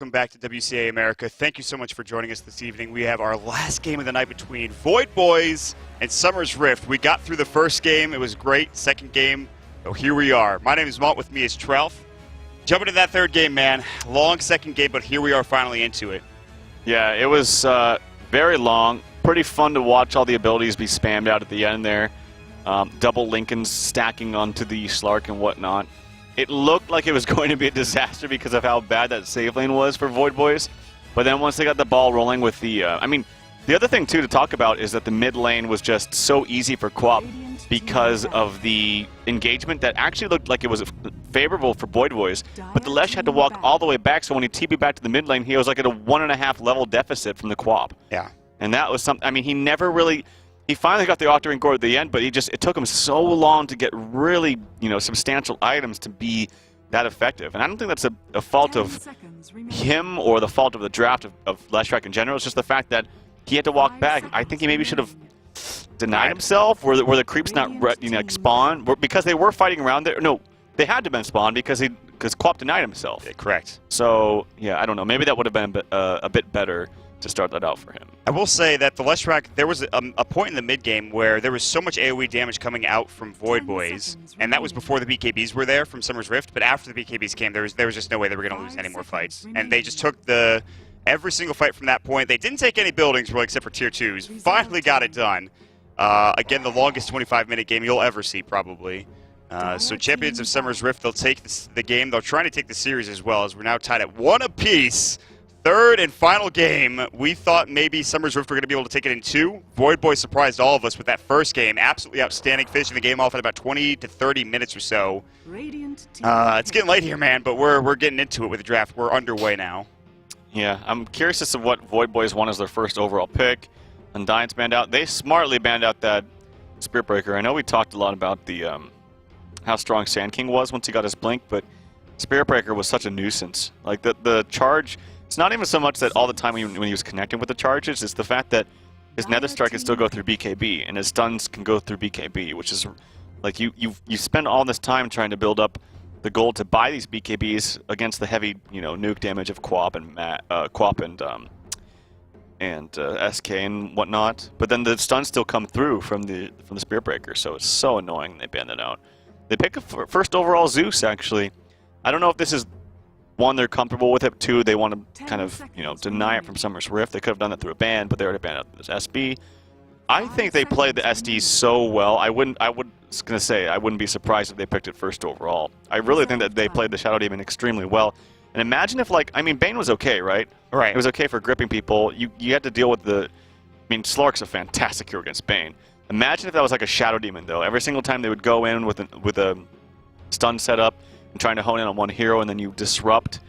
welcome back to WCA America. Thank you so much for joining us this evening. We have our last game of the night between Void Boys and Summer's Rift. We got through the first game. It was great. Second game, oh, here we are. My name is Malt. With me is Trelf. Jumping into that third game, man. Long second game, but here we are finally into it. Yeah, it was very long. Pretty fun to watch all the abilities be spammed out at the end there. Double Lincolns stacking onto the Slark and whatnot. It looked like it was going to be a disaster because of how bad that save lane was for Void Boys. But then once they got the ball rolling with the... the other thing, too, to talk about is that the mid lane was just so easy for Quap because of the engagement that actually looked like it was favorable for Void Boys. But the Lesh had to walk all the way back, so when he TP'd back to the mid lane, he was like at a 1.5 level deficit from the Quap. Yeah. And that was something... I mean, he never really... He finally got the Octarine Gore at the end, but it took him so long to get really, substantial items to be that effective. And I don't think that's a fault of him or the fault of the draft of Leshrac in general. It's just the fact that he had to walk back. I think he maybe should have denied himself, where the creeps not spawn, because they were fighting around there. No, they had to have been spawned because Quap denied himself. Yeah, correct. So yeah, I don't know. Maybe that would have been a bit better to start that out for him. I will say that the Leshrac, there was a point in the mid-game where there was so much AoE damage coming out from Void Boys, and that was before the BKBs were there from Summer's Rift, but after the BKBs came, there was just no way they were going to lose any more fights. And they just took every single fight from that point. They didn't take any buildings, really, except for Tier 2s. Finally got it done. Again, the longest 25-minute game you'll ever see, probably. So Champions of Summer's Rift, they'll take the game. They're trying to take the series as well, as we're now tied at 1 apiece. Third and final game. We thought maybe Summer's Rift were going to be able to take it in 2. Void Boy surprised all of us with that first game. Absolutely outstanding, finishing the game off at about 20 to 30 minutes or so. It's getting late here, man, but we're getting into it with the draft. We're underway now. Yeah, I'm curious as to what Void Boys want as their first overall pick. Undyne's banned out. They smartly banned out that Spirit Breaker. I know we talked a lot about the how strong Sand King was once he got his blink, but Spirit Breaker was such a nuisance. Like the charge... It's not even so much that all the time when he was connecting with the charges, it's the fact that his Nether Strike can still go through BKB, and his stuns can go through BKB, which is like you spend all this time trying to build up the gold to buy these BKBs against the heavy nuke damage of Quap and SK and whatnot, but then the stuns still come through from the Spirit Breaker, so it's so annoying they ban that out. They pick a first overall Zeus actually. I don't know if this is. 1, they're comfortable with it. 2, they want to kind of, deny it from Summer's Rift. They could have done that through a ban, but they already banned it as SB. I think they played the SD so well. I wouldn't be surprised if they picked it first overall. I really think that they played the Shadow Demon extremely well. And imagine if, Bane was okay, right? Right. It was okay for gripping people. You had to deal with Slark's a fantastic hero against Bane. Imagine if that was like a Shadow Demon, though. Every single time they would go in with a stun setup, and trying to hone in on one hero, and then you disrupt,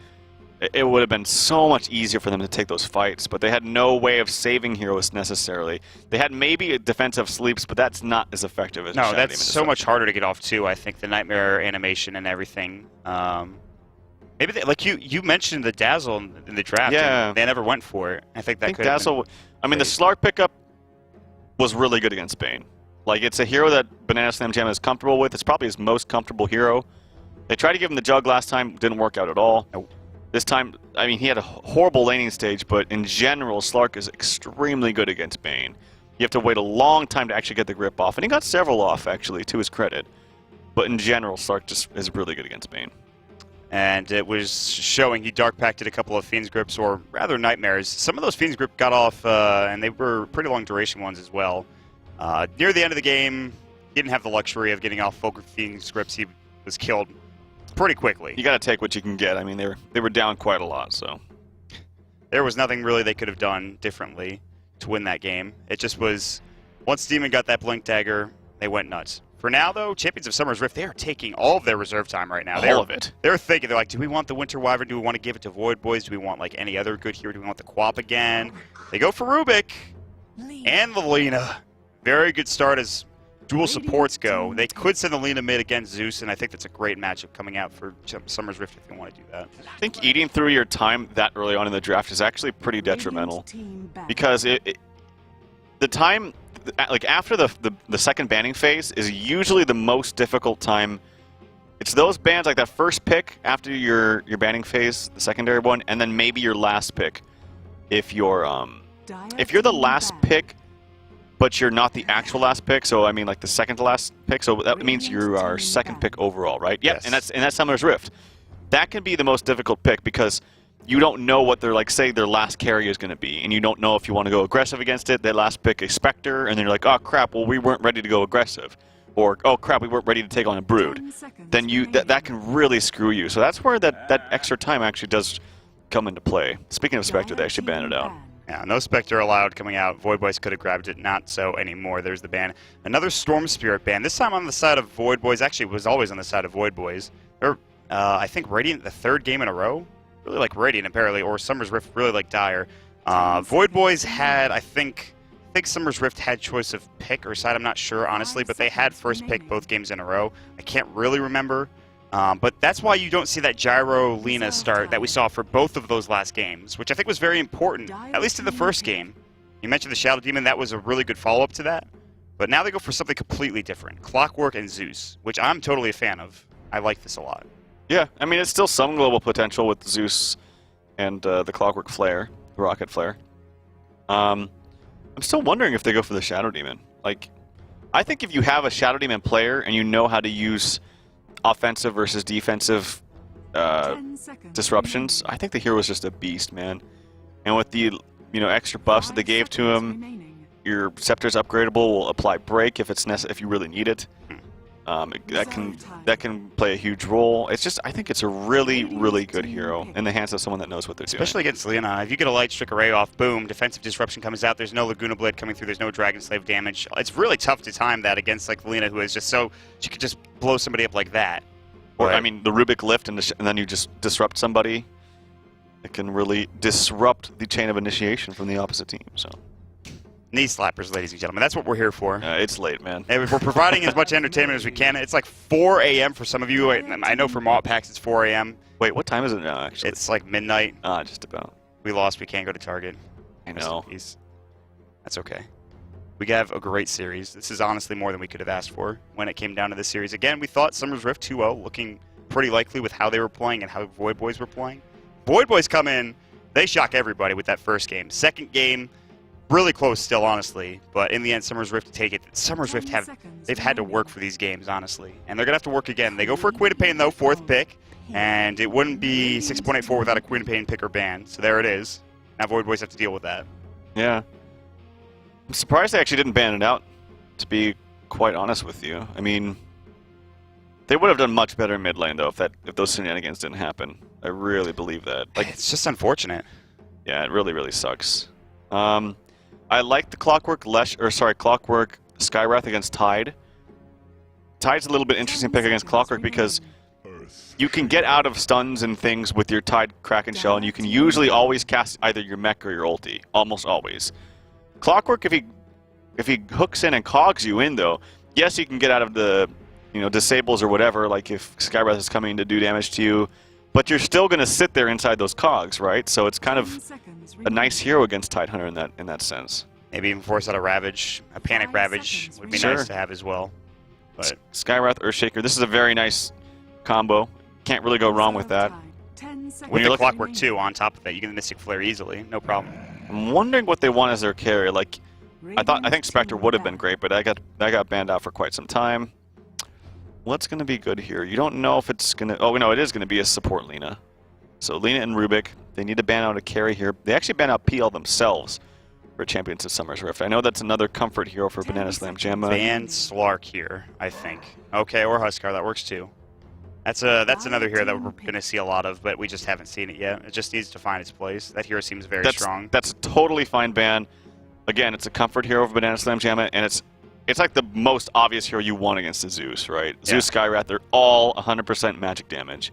it would have been so much easier for them to take those fights, but they had no way of saving heroes necessarily. They had maybe defensive sleeps, but that's not as effective as no, that's so much harder to get off too. I think the Nightmare animation and everything. Maybe you mentioned the Dazzle in the draft. Yeah, they never went for it. I think Dazzle. The Slark pickup was really good against Bane. It's a hero that Banana Slam Jam is comfortable with. It's probably his most comfortable hero. They tried to give him the Jug last time, didn't work out at all. Nope. This time, he had a horrible laning stage, but in general, Slark is extremely good against Bane. You have to wait a long time to actually get the grip off, and he got several off, actually, to his credit. But in general, Slark just is really good against Bane. And it was showing he Dark Pacted a couple of Fiend's Grips, or rather Nightmares. Some of those Fiend's Grip got off, and they were pretty long duration ones as well. Near the end of the game, he didn't have the luxury of getting off full Fiend's Grips. He was killed pretty quickly. You got to take what you can get. They were down quite a lot, so there was nothing really they could have done differently to win that game. It just was once Demon got that Blink Dagger, they went nuts. For now, though, Champions of Summer's Rift, they are taking all of their reserve time right now. All of it. They're thinking, they're like, do we want the Winter Wyvern? Do we want to give it to Void Boys? Do we want any other good hero? Do we want the Quap again? They go for Rubik and the Lina. Very good start as dual supports go. They could send the Lina mid against Zeus, and I think that's a great matchup coming out for Summer's Rift if they want to do that. I think eating through your time that early on in the draft is actually pretty detrimental, because the time, after the second banning phase, is usually the most difficult time It's those bans like that first pick after your banning phase, the secondary one, and then maybe your last pick. If you're the last pick, but you're not the actual last pick, so I mean like the second to last pick, so that means you are second pick overall, right? Yep, Yes. and that's Summoner's Rift. That can be the most difficult pick because you don't know what their say their last carry is going to be, and you don't know if you want to go aggressive against it. They last pick a Spectre, and then you're like, oh crap, well we weren't ready to go aggressive, or oh crap, we weren't ready to take on a Brood. Then that can really screw you. So that's where that extra time actually does come into play. Speaking of Spectre, they actually banned it out. Yeah, no Spectre allowed coming out. Void Boys could have grabbed it, not so anymore. There's the ban. Another Storm Spirit ban, this time on the side of Void Boys. Actually, it was always on the side of Void Boys. They're, I think, Radiant the third game in a row. Really like Radiant, apparently, or Summer's Rift really like Dire. Void Boys had, I think Summer's Rift had choice of pick or side. I'm not sure, honestly, but they had first pick both games in a row. I can't really remember. But that's why you don't see that Gyro Lina start that we saw for both of those last games, which I think was very important, at least in the first game. You mentioned the Shadow Demon, that was a really good follow-up to that. But now they go for something completely different. Clockwork and Zeus, which I'm totally a fan of. I like this a lot. Yeah, I mean, it's still some global potential with Zeus and the Clockwork Flare, the Rocket Flare. I'm still wondering if they go for the Shadow Demon. Like, I think if you have a Shadow Demon player and you know how to use offensive versus defensive disruptions, I think the hero is just a beast, man. And with the extra buffs that they gave to him, your Scepter's upgradable will apply break if if you really need it. That can play a huge role. It's just, I think it's a really, really good hero in the hands of someone that knows what they're doing. Especially against Leona. If you get a Light Strike Array off, boom, defensive disruption comes out. There's no Laguna Blade coming through. There's no Dragon Slave damage. It's really tough to time that against like Leona, who is just so she could just blow somebody up like that. Or I mean, the Rubik lift and then you just disrupt somebody. It can really disrupt the chain of initiation from the opposite team. So. Knee slappers, ladies and gentlemen. That's what we're here for. It's late, man. And we're providing as much entertainment as we can. It's like 4 a.m. for some of you. I know for Malt Packs it's 4 a.m. Wait, what time is it now, actually? It's like midnight. Just about. We lost. We can't go to Target. I know. That's okay. We have a great series. This is honestly more than we could have asked for when it came down to this series. Again, we thought Summer's Rift 2-0, looking pretty likely with how they were playing and how Void Boys were playing. Void Boys come in. They shock everybody with that first game. Second game, really close still, honestly, but in the end, Summer's Rift to take it. Summer's Rift they've had to work for these games, honestly, and they're gonna have to work again. They go for a Queen of Pain though, 4th pick, and it wouldn't be 6.84 without a Queen of Pain pick or ban. So there it is. Now Void Boys have to deal with that. Yeah, I'm surprised they actually didn't ban it out. To be quite honest with you, I mean, they would have done much better in mid lane though if those shenanigans didn't happen. I really believe that. Like, it's just unfortunate. Yeah, it really, really sucks. I like the Clockwork Skywrath against Tide. Tide's a little bit interesting pick against Clockwork because you can get out of stuns and things with your Tide Kraken Shell, and you can usually always cast either your mech or your ulti. Almost always. Clockwork, if he hooks in and cogs you in though, yes, you can get out of the disables or whatever, like if Skywrath is coming to do damage to you, but you're still going to sit there inside those cogs, right? So it's kind of a nice hero against Tidehunter in that sense. Maybe even force out a Ravage, a Panic Ravage would be nice to have as well. But Skywrath, Earthshaker, this is a very nice combo. Can't really go wrong with that. With the Clockwork too, on top of that, you get the Mystic Flare easily, no problem. I'm wondering what they want as their carry. Like, I think Spectre would have been great, but that got banned out for quite some time. What's going to be good here? You don't know if it's going to... Oh, no, it is going to be a support Lina. So Lina and Rubik, they need to ban out a carry here. They actually ban out PL themselves for Champions of Summer's Rift. I know that's another comfort hero for Banana Slam Jam. Ban Slark here, I think. Okay, or Huskar, that works too. That's another hero that we're going to see a lot of, but we just haven't seen it yet. It just needs to find its place. That hero seems very strong. That's a totally fine ban. Again, it's a comfort hero for Banana Slam Jam, and it's like the most obvious hero you want against the Zeus, right? Yeah. Zeus, Skywrath, they're all 100% magic damage.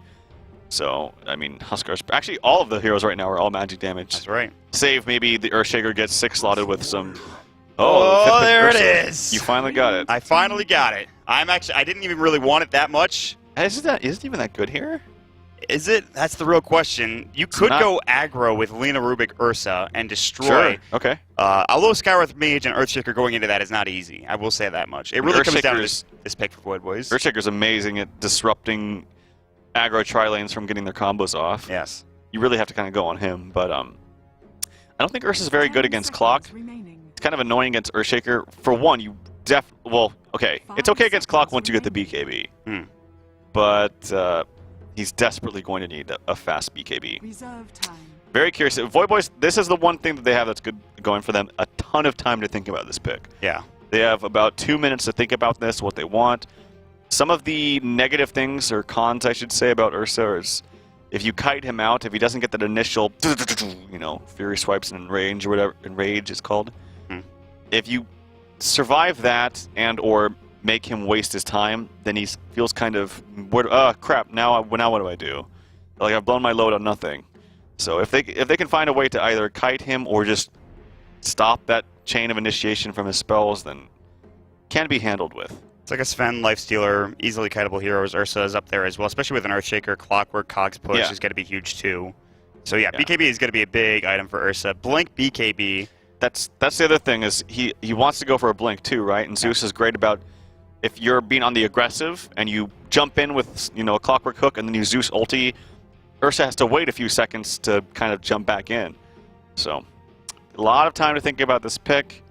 So, I mean, Huskar's... Actually, all of the heroes right now are all magic damage. That's right. Save maybe the Earthshaker gets 6 slotted with some... Oh, there it is! You finally got it. I finally got it. I didn't even really want it that much. Is it even that good here? Is it? That's the real question. You could go aggro with Lena Rubik Ursa and destroy. Sure. Okay. Although Skywrath Mage and Earthshaker going into that is not easy. I will say that much. It really comes down to this pick for Void Boys. Earthshaker's amazing at disrupting aggro tri-lanes from getting their combos off. Yes. You really have to kind of go on him, but I don't think Ursa's very good against Clock. It's kind of annoying against Earthshaker. For one, it's okay against Clock once you get the BKB. But he's desperately going to need a fast BKB. Very curious. Void Boys, this is the one thing that they have that's good going for them. A ton of time to think about this pick. Yeah. They have about 2 minutes to think about this, what they want. Some of the negative things, or cons, I should say, about Ursa is if you kite him out, if he doesn't get that initial, Fury Swipes and Enrage, or whatever Enrage is called. If you survive that and or make him waste his time, then he feels kind of, crap, now what do I do? Like, I've blown my load on nothing. So if they can find a way to either kite him or just stop that chain of initiation from his spells, then can be handled with. It's like a Sven, Lifestealer, easily kiteable heroes. Ursa is up there as well, especially with an Earthshaker. Clockwork, Cog's Push is going to be huge too. So yeah, BKB is going to be a big item for Ursa. Blink BKB. That's the other thing, is he wants to go for a blink too, right? And Zeus is great about if you're being on the aggressive and you jump in with a Clockwork Hook and then you Zeus ulti, Ursa has to wait a few seconds to kind of jump back in. So a lot of time to think about this pick.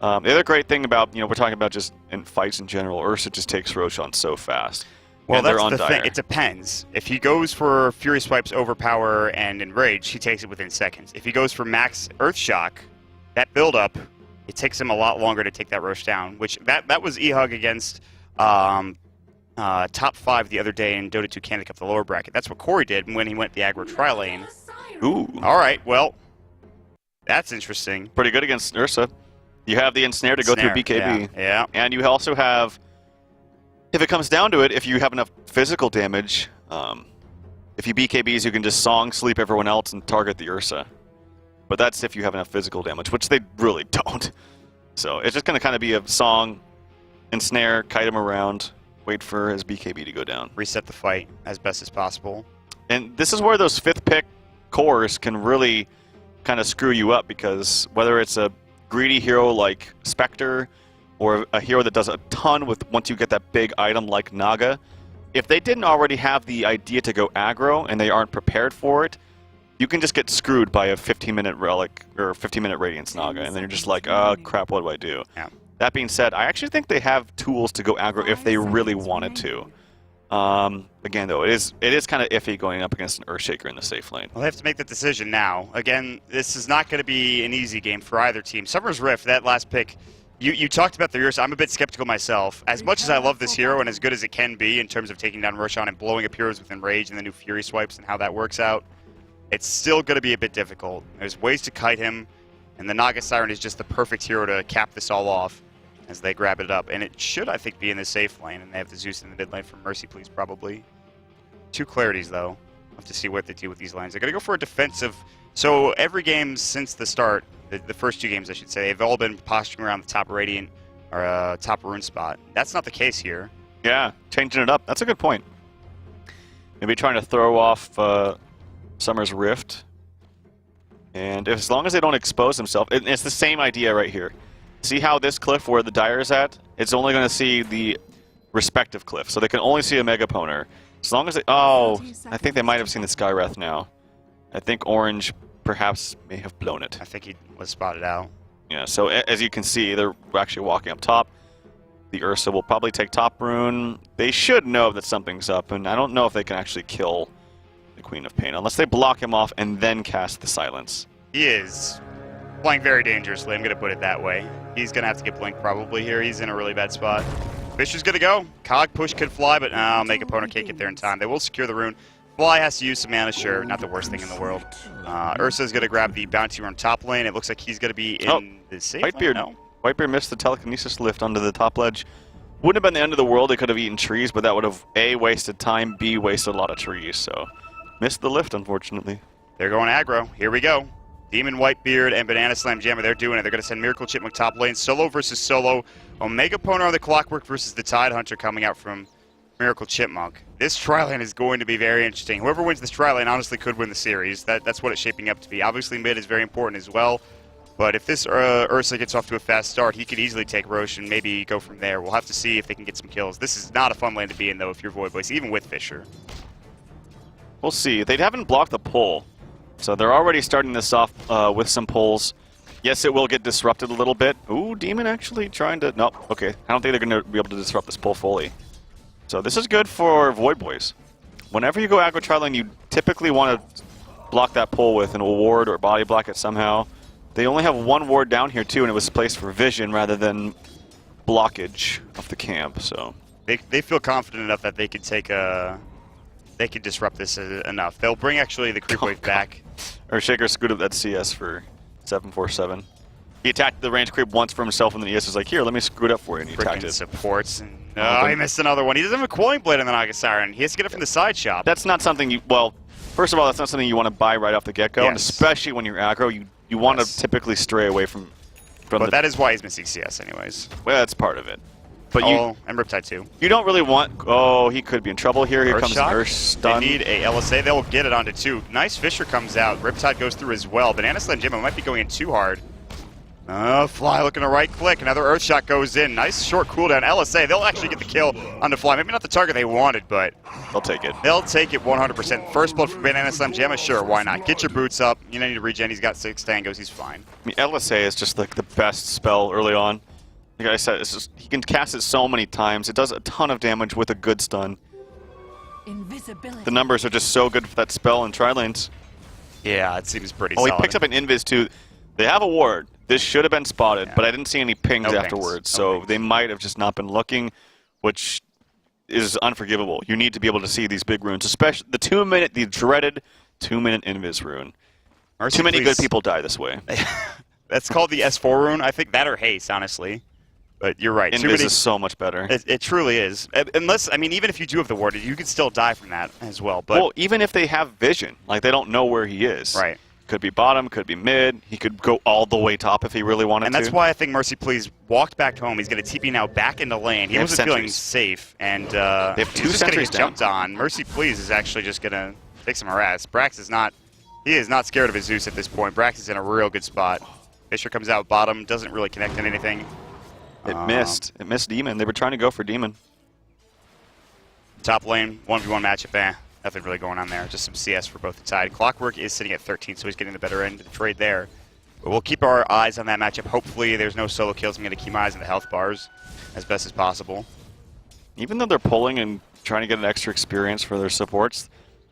The other great thing about, we're talking about just in fights in general, Ursa just takes Roshan so fast. Well, that's the thing. It depends. If he goes for Fury Swipes, Overpower, and Enrage, he takes it within seconds. If he goes for Max Earthshock, that build-up, it takes him a lot longer to take that Rosh down, which that was E-Hug against top 5 the other day in Dota 2 Canada Cup, the lower bracket. That's what Corey did when he went the aggro tri-lane. Ooh. All right, well, that's interesting. Pretty good against Ursa. You have the ensnare to go through BKB. Yeah. And you also have, if it comes down to it, if you have enough physical damage, if you BKBs, you can just song sleep everyone else and target the Ursa. But that's if you have enough physical damage, which they really don't. So it's just going to kind of be a song, ensnare, kite him around, wait for his BKB to go down. Reset the fight as best as possible. And this is where those 5th pick cores can really kind of screw you up, because whether it's a greedy hero like Spectre or a hero that does a ton with once you get that big item like Naga, if they didn't already have the idea to go aggro and they aren't prepared for it, you can just get screwed by a 15-minute relic or 15-minute Radiance Naga, and then you're just like, oh crap, what do I do? Yeah. That being said, I actually think they have tools to go aggro if they really wanted to. Again, though, it is kind of iffy going up against an Earthshaker in the safe lane. Well, they have to make the decision now. Again, this is not going to be an easy game for either team. Summer's Rift, that last pick, you talked about the Ursa. I'm a bit skeptical myself. As much as I love this hero and as good as it can be in terms of taking down Roshan and blowing up heroes with Enrage and the new Fury Swipes and how that works out, it's still going to be a bit difficult. There's ways to kite him, and the Naga Siren is just the perfect hero to cap this all off as they grab it up. And it should, I think, be in the safe lane, and they have the Zeus in the mid lane for Mercy Please, probably. 2 Clarities, though. We'll have to see what they do with these lanes. They're going to go for a defensive. So every game since the start, the first 2 games, I should say, they've all been posturing around the top Radiant or top Rune spot. That's not the case here. Yeah, changing it up. That's a good point. Maybe trying to throw off Summer's Rift. And as long as they don't expose themselves, it's the same idea right here. See how this cliff where the Dire is at? It's only going to see the respective cliff, so they can only see a Megaponer. As long as they... Oh, I think they might have seen the Skywrath now. I think Orange perhaps may have blown it. I think he was spotted out. Yeah, so as you can see, they're actually walking up top. The Ursa will probably take top rune. They should know that something's up, and I don't know if they can actually kill the Queen of Pain, unless they block him off and then cast the Silence. He is playing very dangerously, I'm going to put it that way. He's going to have to get blinked probably here. He's in a really bad spot. Fish is going to go. Cog Push could fly, but Megaponer can't get there in time. They will secure the rune. Fly has to use some mana, sure. Not the worst thing in the world. Ursa is going to grab the bounty rune top lane. It looks like he's going to be in the safe lane. No? Whitebeard missed the telekinesis lift onto the top ledge. Wouldn't have been the end of the world. They could have eaten trees, but that would have A, wasted time, B, wasted a lot of trees. So missed the lift, unfortunately. They're going aggro. Here we go. Demon Whitebeard and Banana Slam Jammer, they're doing it. They're going to send Miracle Chipmunk top lane. Solo versus solo. Omega Poner on the Clockwork versus the Tidehunter coming out from Miracle Chipmunk. This tri-lane is going to be very interesting. Whoever wins this tri-lane honestly could win the series. That's what it's shaping up to be. Obviously, mid is very important as well. But if this Ursa gets off to a fast start, he could easily take Roche and maybe go from there. We'll have to see if they can get some kills. This is not a fun lane to be in, though, if you're Void Boys, even with Fisher. We'll see. They haven't blocked the pull, so they're already starting this off with some pulls. Yes, it will get disrupted a little bit. Ooh, Demon actually trying to... No, okay. I don't think they're going to be able to disrupt this pull fully. So this is good for Void Boys. Whenever you go aggro tri-lane, you typically want to block that pull with an ward or body block it somehow. They only have one ward down here, too, and it was placed for vision rather than blockage of the camp, so... They feel confident enough that they could take a... They could disrupt this enough. They'll bring, actually, the creep wave back. Earthshaker screwed up that CS for 747. He attacked the range creep once for himself, and then ES was like, here, let me screw it up for you, and he attacked it. Supports, and he missed another one. He doesn't have a Cooling Blade on the Naga Siren. He has to get it from the side shop. That's not something you... Well, first of all, that's not something you want to buy right off the get-go, and especially when you're aggro, you want to typically stray away from but that is why he's missing CS anyways. Well, that's part of it. But and Riptide too. You don't really want... Oh, he could be in trouble here. Here comes Shock. Earth Stun. They need a LSA. They'll get it onto 2. Nice Fisher comes out. Riptide goes through as well. Banana Slam Jimmo might be going in too hard. Fly looking to right click. Another Earth Shot goes in. Nice short cooldown. LSA, they'll actually get the kill on the Fly. Maybe not the target they wanted, but... They'll take it. They'll take it 100%. First blood from Banana Slam Jamma, sure, why not? Get your boots up. You don't need to regen. He's got 6 tangos. He's fine. I mean, LSA is just like the best spell early on. Like I said, it's just, he can cast it so many times. It does a ton of damage with a good stun. Invisibility. The numbers are just so good for that spell in tri-lanes. Yeah, it seems pretty solid. Oh, he picks up an invis too. They have a ward. This should have been spotted, but I didn't see any pings afterwards, so they might have just not been looking, which is unforgivable. You need to be able to see these big runes, especially the 2-minute, the dreaded 2-minute invis rune. Too many good people die this way. That's called the S4 rune. I think that or haste, honestly. But you're right. Invis is so much better. It truly is. Unless, I mean, even if you do have the ward, you could still die from that as well. But well, even if they have vision, like they don't know where he is. Right. Could be bottom, could be mid. He could go all the way top if he really wanted to. And that's why I think Mercy Please walked back home. He's going to TP now back into lane. He wasn't feeling safe, and they have 2 he's just going to get down. jumped on. Mercy Please is actually just going to take some harass. Brax is not. He is not scared of his Zeus at this point. Brax is in a real good spot. Fisher comes out bottom, doesn't really connect on anything. It missed. It missed Demon. They were trying to go for Demon. Top lane, 1v1 matchup, nothing really going on there. Just some CS for both the Tide. Clockwork is sitting at 13, so he's getting the better end of the trade there. But we'll keep our eyes on that matchup. Hopefully there's no solo kills. I'm going to keep my eyes on the health bars as best as possible. Even though they're pulling and trying to get an extra experience for their supports,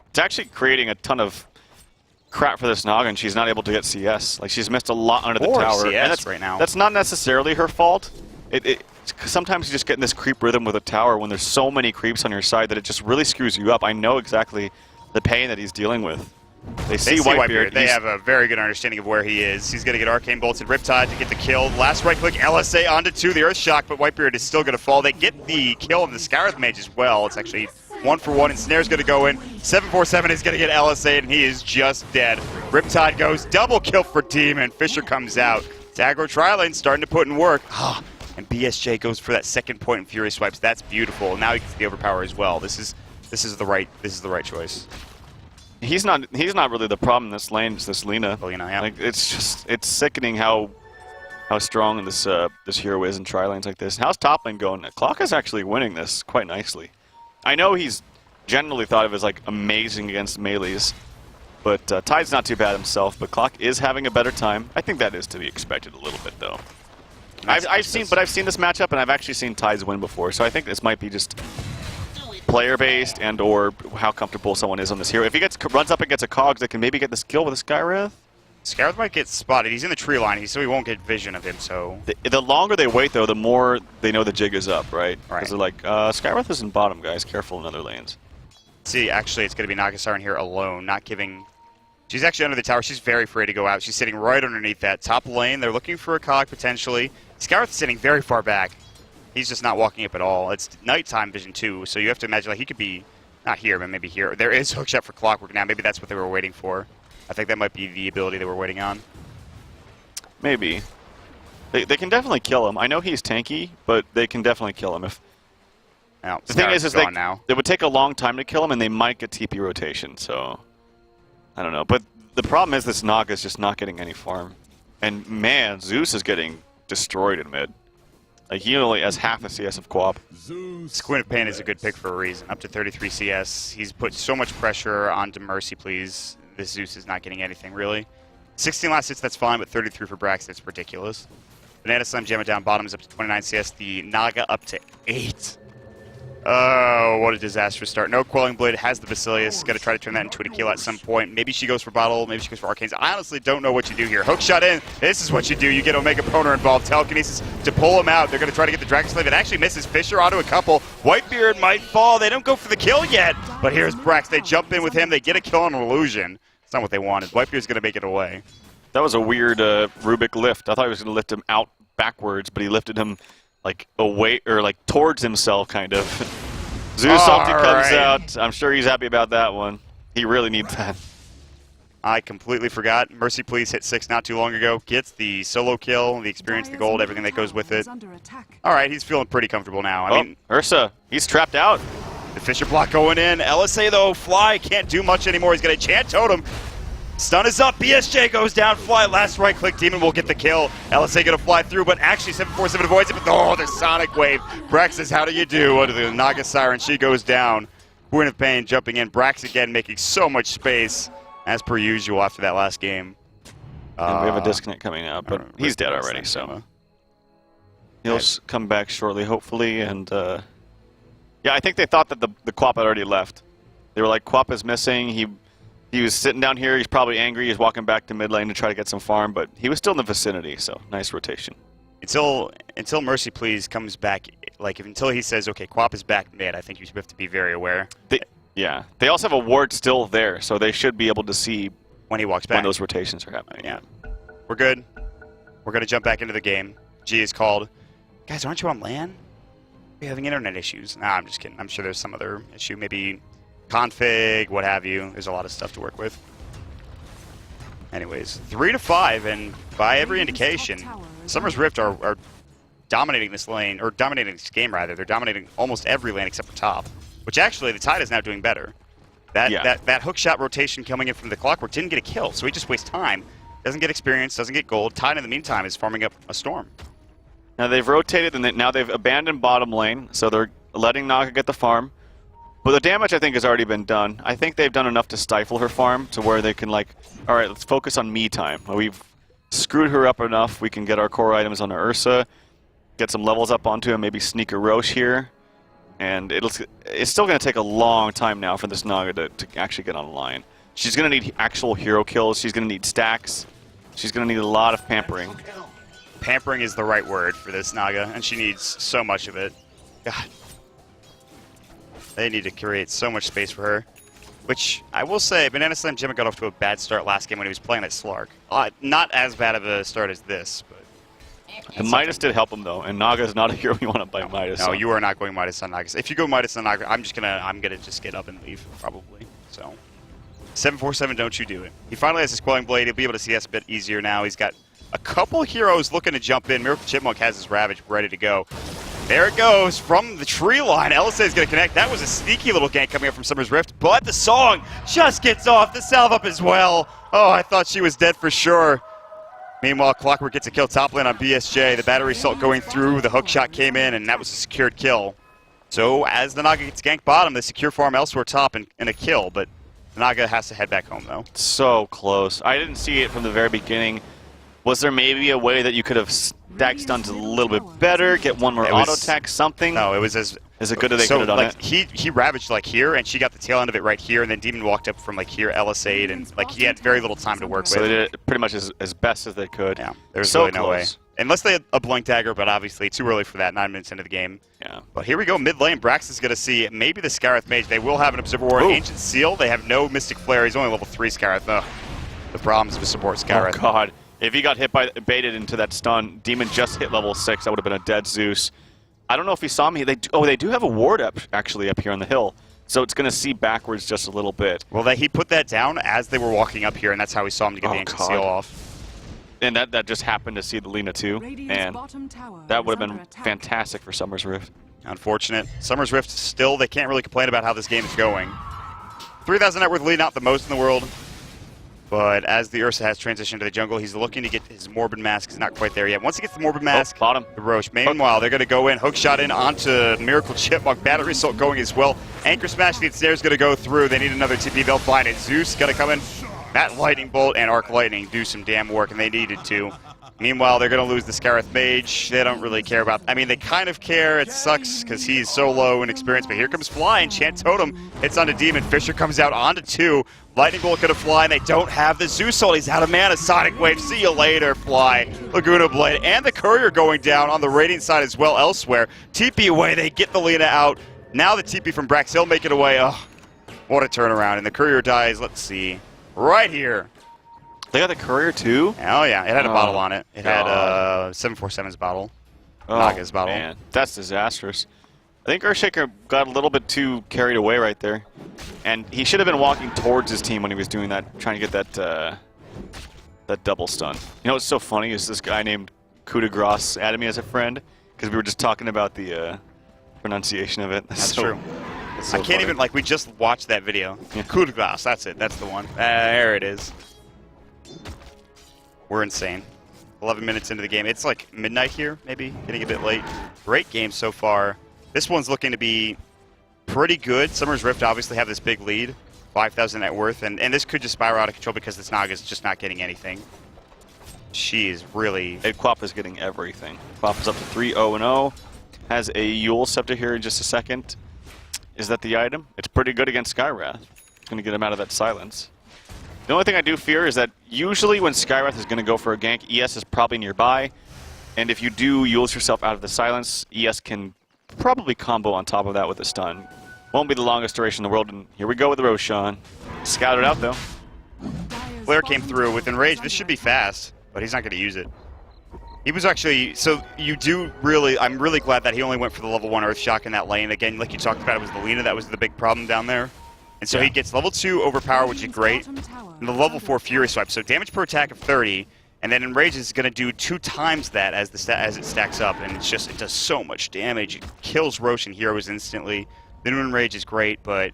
it's actually creating a ton of crap for this Noggin. She's not able to get CS. Like, she's missed a lot under the tower. CS and that's, right now. That's not necessarily her fault. Sometimes you just get in this creep rhythm with a tower when there's so many creeps on your side that it just really screws you up. I know exactly the pain that he's dealing with. They see Whitebeard. They have a very good understanding of where he is. He's going to get Arcane Bolted Riptide to get the kill. Last right click, LSA onto 2, the Earth Shock, but Whitebeard is still going to fall. They get the kill on the Scarith Mage as well. It's actually 1-for-1, and Snare's going to go in. 747 is going to get LSA, and he is just dead. Riptide goes, double kill for Demon. Fisher comes out. Aggro Tri-Lane starting to put in work. And BSJ goes for that second point in Fury Swipes. That's beautiful. Now he gets the overpower as well. This is the right choice. He's not really the problem in this lane. It's this Lina. Lina, yeah. Like, it's sickening how strong this this hero is in tri-lanes like this. How's top lane going? Clock is actually winning this quite nicely. I know he's generally thought of as like amazing against melees, but Tide's not too bad himself. But Clock is having a better time. I think that is to be expected a little bit though. I've seen this matchup, and I've actually seen Tides win before, so I think this might be just player-based and or how comfortable someone is on this hero. If he runs up and gets a Cogs, they can maybe get this kill with a Skywrath. Skywrath might get spotted. He's in the tree line, so he won't get vision of him. So the longer they wait, though, the more they know the jig is up, right? Right. Because they're like, Skywrath is in bottom, guys. Careful in other lanes. See, actually, it's going to be Nagasiren here alone, not giving... She's actually under the tower. She's very free to go out. She's sitting right underneath that top lane. They're looking for a Cog, potentially. Skywrath is sitting very far back. He's just not walking up at all. It's nighttime vision, too, so you have to imagine like he could be not here, but maybe here. There is hookshot for Clockwork now. Maybe that's what they were waiting for. I think that might be the ability they were waiting on. Maybe. They can definitely kill him. I know he's tanky, but they can definitely kill him. Oh, The thing is now. it would take a long time to kill him, and they might get TP rotation, so I don't know. But the problem is this Naga is just not getting any farm. And man, Zeus is getting destroyed in mid. Like, he only has half a CS of Quap. Queen of Pain is a good pick for a reason. Up to 33 CS. He's put so much pressure onto Mercy, please. This Zeus is not getting anything, really. 16 last hits, that's fine, but 33 for Brax, it's ridiculous. Banana Slam Jammer down bottom is up to 29 CS. The Naga up to 8. Oh, what a disastrous start. No Quelling Blade, has the Basilius. Got to try to turn that into a kill at some point. Maybe she goes for Bottle, maybe she goes for Arcanes. I honestly don't know what you do here. Hook shot in. This is what you do. You get Omega Poner involved. Telekinesis to pull him out. They're going to try to get the Dragon Slave. It actually misses. Fisher onto a couple. Whitebeard might fall. They don't go for the kill yet. But here's Brax. They jump in with him. They get a kill on Illusion. It's not what they wanted. Whitebeard's going to make it away. That was a weird Rubik lift. I thought he was going to lift him out backwards, but he lifted him like away or like towards himself, kind of. Zeus Opti comes out. I'm sure he's happy about that one. He really needs that. I completely forgot. Mercy Please hit 6 not too long ago. Gets the solo kill, the experience, the gold, everything that goes with it. All right, he's feeling pretty comfortable now. I mean, Ursa, he's trapped out. The Fisher block going in. LSA, though, Fly can't do much anymore. He's going to Chant Totem. Stun is up. BSJ goes down. Fly, last right-click. Demon will get the kill. LSA going to fly through, but actually 747 avoids it. But oh, the Sonic Wave. Brax says, how do you do? What the Naga Siren? She goes down. Queen of Pain jumping in. Brax again making so much space, as per usual after that last game. And we have a disconnect coming out, but he's dead already, so he'll come back shortly, hopefully. And yeah, I think they thought that the Quap had already left. They were like, Quap is missing. He was sitting down here. He's probably angry. He's walking back to mid lane to try to get some farm, but he was still in the vicinity, so nice rotation. Until Mercy Please comes back, like until he says, okay, Quap is back mid, I think you have to be very aware. Yeah. They also have a ward still there, so they should be able to see when he walks back. When those rotations are happening. Yeah. We're good. We're going to jump back into the game. G is called. Guys, aren't you on LAN? We're having internet issues. Nah, I'm just kidding. I'm sure there's some other issue. Maybe config, what have you. There's a lot of stuff to work with. Anyways, 3-5, and by every indication, Summer's Rift are dominating this lane, or dominating this game, rather. They're dominating almost every lane except for top, which actually the Tide is now doing better. That hook shot rotation coming in from the Clockwork didn't get a kill, so he just wastes time. Doesn't get experience, doesn't get gold. Tide, in the meantime, is farming up a Storm. Now they've rotated, and now they've abandoned bottom lane, so they're letting Naga get the farm. But the damage, I think, has already been done. I think they've done enough to stifle her farm to where they can, like, all right, let's focus on me time. We've screwed her up enough. We can get our core items on Ursa, get some levels up onto him, maybe sneak a Roche here. And it's still going to take a long time now for this Naga to actually get online. She's going to need actual hero kills. She's going to need stacks. She's going to need a lot of pampering. Pampering is the right word for this Naga, and she needs so much of it. God. They need to create so much space for her. Which, I will say, Banana Slam Jimmy got off to a bad start last game when he was playing that Slark. Not as bad of a start as this, but... The Midas did help him, though, and Naga is not a hero we want to buy Midas. No, you are not going Midas on Naga. If you go Midas on Naga, I'm gonna just get up and leave, probably. So, 747, don't you do it. He finally has his Quelling Blade. He'll be able to CS a bit easier now. He's got a couple heroes looking to jump in. Miracle Chipmunk has his Ravage ready to go. There it goes from the tree line. LSA is going to connect. That was a sneaky little gank coming up from Summer's Rift, but the song just gets off. The salve up as well. Oh, I thought she was dead for sure. Meanwhile, Clockwork gets a kill top lane on BSJ. The battery assault going through. The hook shot came in, and that was a secured kill. So as the Naga gets ganked bottom, they secure farm elsewhere top and a kill, but the Naga has to head back home, though. So close. I didn't see it from the very beginning. Was there maybe a way that you could have stacked stuns a little bit better, get one more auto attack, something? No, it was as good as they could have done it. He ravaged like here, and she got the tail end of it right here, and then Demon walked up from like here, LSA'd, and like he had very little time to work with. So they did it pretty much as best as they could. Yeah, there's so really no way. Unless they had a Blink Dagger, but obviously too early for that, 9 minutes into the game. Yeah. But here we go, mid lane. Brax is going to see maybe the Scarith Mage. They will have an Observer Ward, Ancient Seal. They have no Mystic Flare. He's only level 3 Scarith. Ugh. The problems with support Scarith. Oh, God. If he got baited into that stun, Demon just hit level 6. That would have been a dead Zeus. I don't know if he saw me. They do have a ward actually up here on the hill. So it's going to see backwards just a little bit. Well, he put that down as they were walking up here, and that's how we saw him to get the Ancient Seal off. And that just happened to see the Lina too. And that would have been fantastic for Summer's Rift. Unfortunate. Summer's Rift still, they can't really complain about how this game is going. 3,000 net worth lead, not the most in the world. But as the Ursa has transitioned to the jungle, he's looking to get his Morbid Mask. He's not quite there yet. Once he gets the Morbid Mask, bottom. the Roche. Meanwhile, they're going to go in. Hook shot in onto Miracle Chipmunk. Battery Assault going as well. Anchor Smash, the ensnare's going to go through. They need another TP. They'll find it. Zeus going to come in. That Lightning Bolt and Arc Lightning do some damn work, and they needed to. Meanwhile, they're going to lose the Scarith Mage. They don't really care about... I mean, they kind of care. It sucks because he's so low in experience. But here comes Fly, and Chant Totem hits onto Demon. Fisher comes out onto 2. Lightning Bolt going to fly, and they don't have the Zeus ult. He's out of mana. Sonic Wave, see you later, Fly. Laguna Blade, and the Courier going down on the Radiant side as well elsewhere. TP away, they get the Lina out. Now the TP from Brax, he'll make it away. Oh, what a turnaround. And the Courier dies, let's see, right here. They got the Courier too? Oh yeah, it had a bottle on it. It had God. 747's bottle. Oh, Naga's bottle. Man, that's disastrous. I think Earthshaker got a little bit too carried away right there. And he should have been walking towards his team when he was doing that, trying to get that double stun. You know what's so funny is this guy named Coup de Grace added me as a friend because we were just talking about the pronunciation of it. That's so, true. That's so I can't funny. even, like, we just watched that video. Yeah. Coup de Grace, that's it. That's the one. There it is. We're insane. 11 minutes into the game. It's like midnight here, maybe, getting a bit late. Great game so far. This one's looking to be pretty good. Summer's Rift obviously have this big lead, 5,000 net worth, and this could just spiral out of control because this Naga's just not getting anything. She is really... And Quap is getting everything. Quap is up to 3-0-0. Has a Yule Scepter here in just a second. Is that the item? It's pretty good against Skywrath. It's going to get him out of that silence. The only thing I do fear is that usually when Skywrath is going to go for a gank, ES is probably nearby. And if you do Yules yourself out of the silence, ES can probably combo on top of that with a stun. Won't be the longest duration in the world. And here we go with the Roshan. Scouted out though. Flare came through with Enrage. This should be fast, but he's not going to use it. He was actually... So you do really... I'm really glad that he only went for the level 1 Earth Shock in that lane. Again, like you talked about, it was the Lina that was the big problem down there. And so he gets level 2 Overpower, which is great, and the level 4 Fury Swipe. So damage per attack of 30, and then Enrage is going to do 2 times that as it stacks up, and it's just, it does so much damage. It kills Roshan heroes instantly. The new Enrage is great, but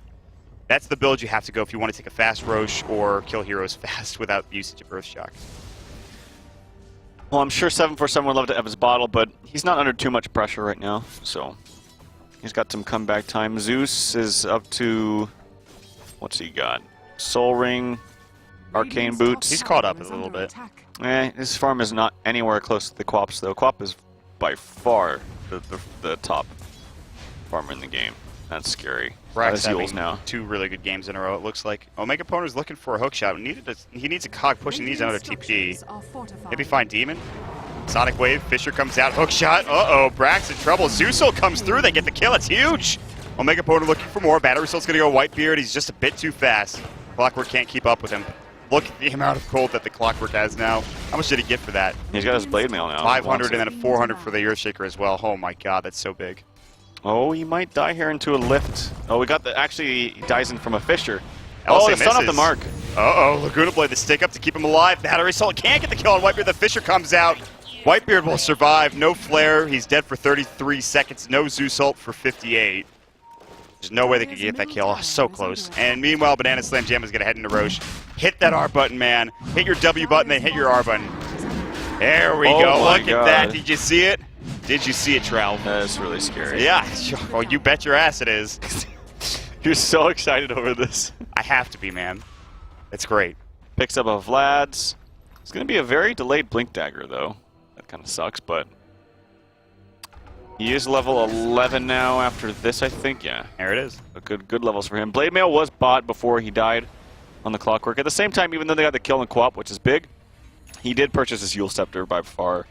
that's the build you have to go if you want to take a fast Rosh or kill heroes fast without usage of Earth Shock. Well, I'm sure 747 would love to have his bottle, but he's not under too much pressure right now, so he's got some comeback time. Zeus is up to... What's he got? Soul Ring, Arcane Boots. He's caught up a little bit. His farm is not anywhere close to the Quap's, though. Quap is by far the top farmer in the game. That's scary. Brax Yules having now. 2 really good games in a row, it looks like. Omega Poner's looking for a hook shot. He needs a cog push and needs another TP. Maybe find Demon. Sonic Wave, Fisher comes out, hook shot. Uh-oh, Brax in trouble. Zeusol comes through, they get the kill, it's huge! Omega Poner looking for more. Battery Salt's gonna go Whitebeard, he's just a bit too fast. Clockwork can't keep up with him. Look at the amount of gold that the Clockwork has now. How much did he get for that? He's got his Blade Mail now. 500 and then a 400 for the Earthshaker as well. Oh my god, that's so big. Oh, he might die here into a lift. Oh, we got the... Actually, he dies in from a Fisher. LSA the stun off the misses. mark. Uh-oh, Laguna Blade, the stick up to keep him alive. Battery Salt can't get the kill on Whitebeard. The Fisher comes out. Whitebeard will survive. No flare. He's dead for 33 seconds. No Zeus ult for 58. There's no way they could get that kill. Oh, so close. And meanwhile, Banana Slam Jam is going to head into Roche. Hit that R button, man. Hit your W button, then hit your R button. There we go. my Look God. at that. Did you see it? Did you see it, Trell? That's really scary. Yeah. Oh, you bet your ass it is. You're so excited over this. I have to be, man. It's great. Picks up a Vlad's. It's going to be a very delayed Blink Dagger, though. That kind of sucks, but... He is level 11 now after this, I think. Yeah. There it is. Good levels for him. Blade Mail was bought before he died on the Clockwork. At the same time, even though they got the kill in Co-op, which is big, he did purchase his Yule Scepter by far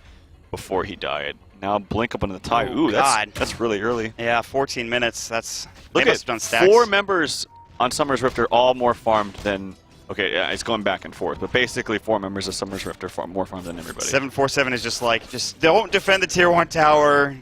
before he died. Now Blink up into the tie. Oh, Ooh, God. that's really early. Yeah, 14 minutes. That's... Look they at must have done stacks. 4 members on Summer's Rift are all more farmed than... Okay, yeah, it's going back and forth, but basically 4 members of Summer's Rift are more farmed than everybody. 747 is just like, just don't defend the Tier 1 tower.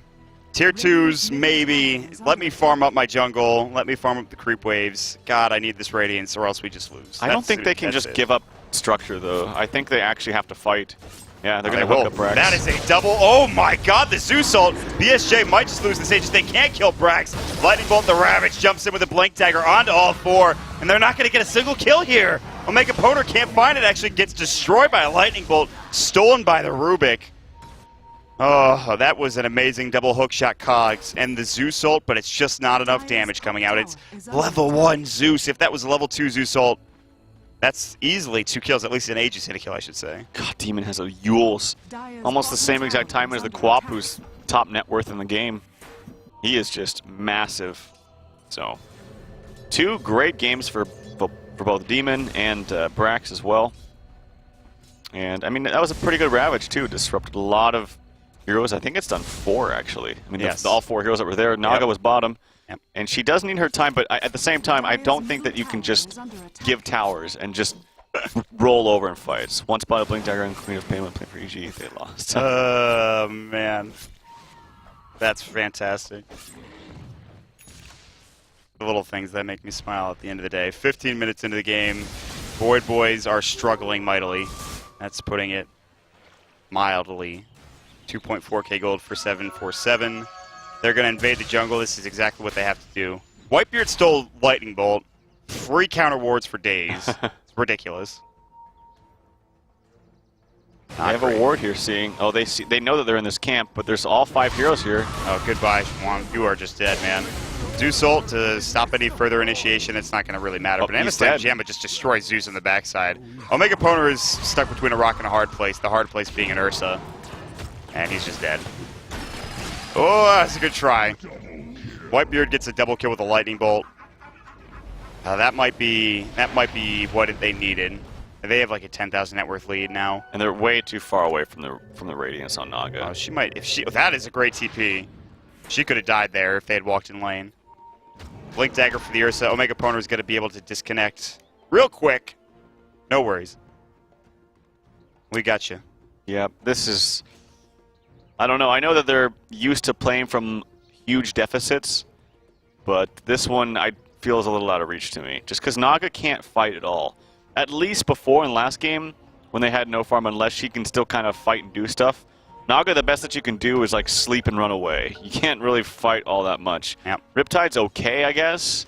Tier 2s, maybe. Let me farm up my jungle. Let me farm up the creep waves. God, I need this Radiance or else we just lose. I don't think they can just give up structure, though. I think they actually have to fight Yeah, they're Oh, going to they hook will. up Brax. That is a double. Oh my god, the Zeus ult. BSJ might just lose this Aegis. They can't kill Brax. Lightning Bolt, the Ravage jumps in with a Blink Dagger onto all four, and they're not going to get a single kill here. Omega Poner can't find it, actually gets destroyed by a Lightning Bolt, stolen by the Rubik. Oh, that was an amazing double hook shot Cogs and the Zeus ult, but it's just not enough damage coming out. It's level 1 Zeus. If that was level 2 Zeus ult, that's easily 2 kills, at least an Aegis hit a kill, I should say. God, Demon has a Yules. Almost the same exact time as the Quap, who's top net worth in the game. He is just massive. So, 2 great games for both Demon and Brax as well. And, I mean, that was a pretty good Ravage, too. Disrupted a lot of heroes. I think it's done 4, actually. I mean, yes. all 4 heroes that were there. Naga was bottom. Yep. And she does need her time, but at the same time, I don't think that you can just give towers and just roll over in fights. Once bought a Blink Dagger and Queen of Pain went playing for EG, they lost. Oh, man. That's fantastic. The little things that make me smile at the end of the day. 15 minutes into the game, Void Boys are struggling mightily. That's putting it mildly. 2.4k gold for 747. They're going to invade the jungle. This is exactly what they have to do. Whitebeard stole Lightning Bolt. Free counter wards for days. It's ridiculous. They have a ward here seeing. Oh, they know that they're in this camp, but there's all 5 heroes here. Oh, goodbye, Schwan. You are just dead, man. Zeus ult to stop any further initiation. It's not going to really matter. But he's dead. Jamma just destroys Zeus on the backside. Omega Poner is stuck between a rock and a hard place. The hard place being an Ursa. And he's just dead. Oh, that's a good try. Whitebeard gets a double kill with a lightning bolt. That might be what they needed. They have like a 10,000 net worth lead now. And they're way too far away from the radiance on Naga. Oh, she might that is a great TP. She could have died there if they had walked in lane. Blink Dagger for the Ursa. Omega Poner is going to be able to disconnect real quick. No worries. We got you. Yeah, this is... I don't know. I know that they're used to playing from huge deficits, but this one I feel is a little out of reach to me. Just because Naga can't fight at all. At least before in last game, when they had no farm, unless she can still kind of fight and do stuff. Naga, the best that you can do is like sleep and run away. You can't really fight all that much. Yep. Riptide's okay, I guess,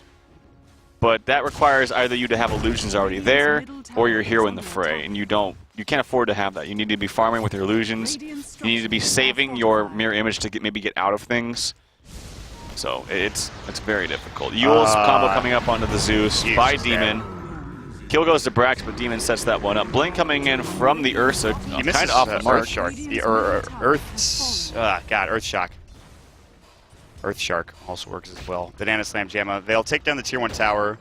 but that requires either you to have illusions already there, or your hero in the fray, and you can't afford to have that. You need to be farming with your illusions. You need to be saving your mirror image to maybe get out of things. So it's very difficult. Yule's combo coming up onto the Zeus by Demon. Kill goes to Brax, but Demon sets that one up. Blink coming in from the Ursa, kind of off the mark. Earth Shark. Earth Shock. Earth Shark also works as well. Banana Slam Jamma. They'll take down the tier 1 tower,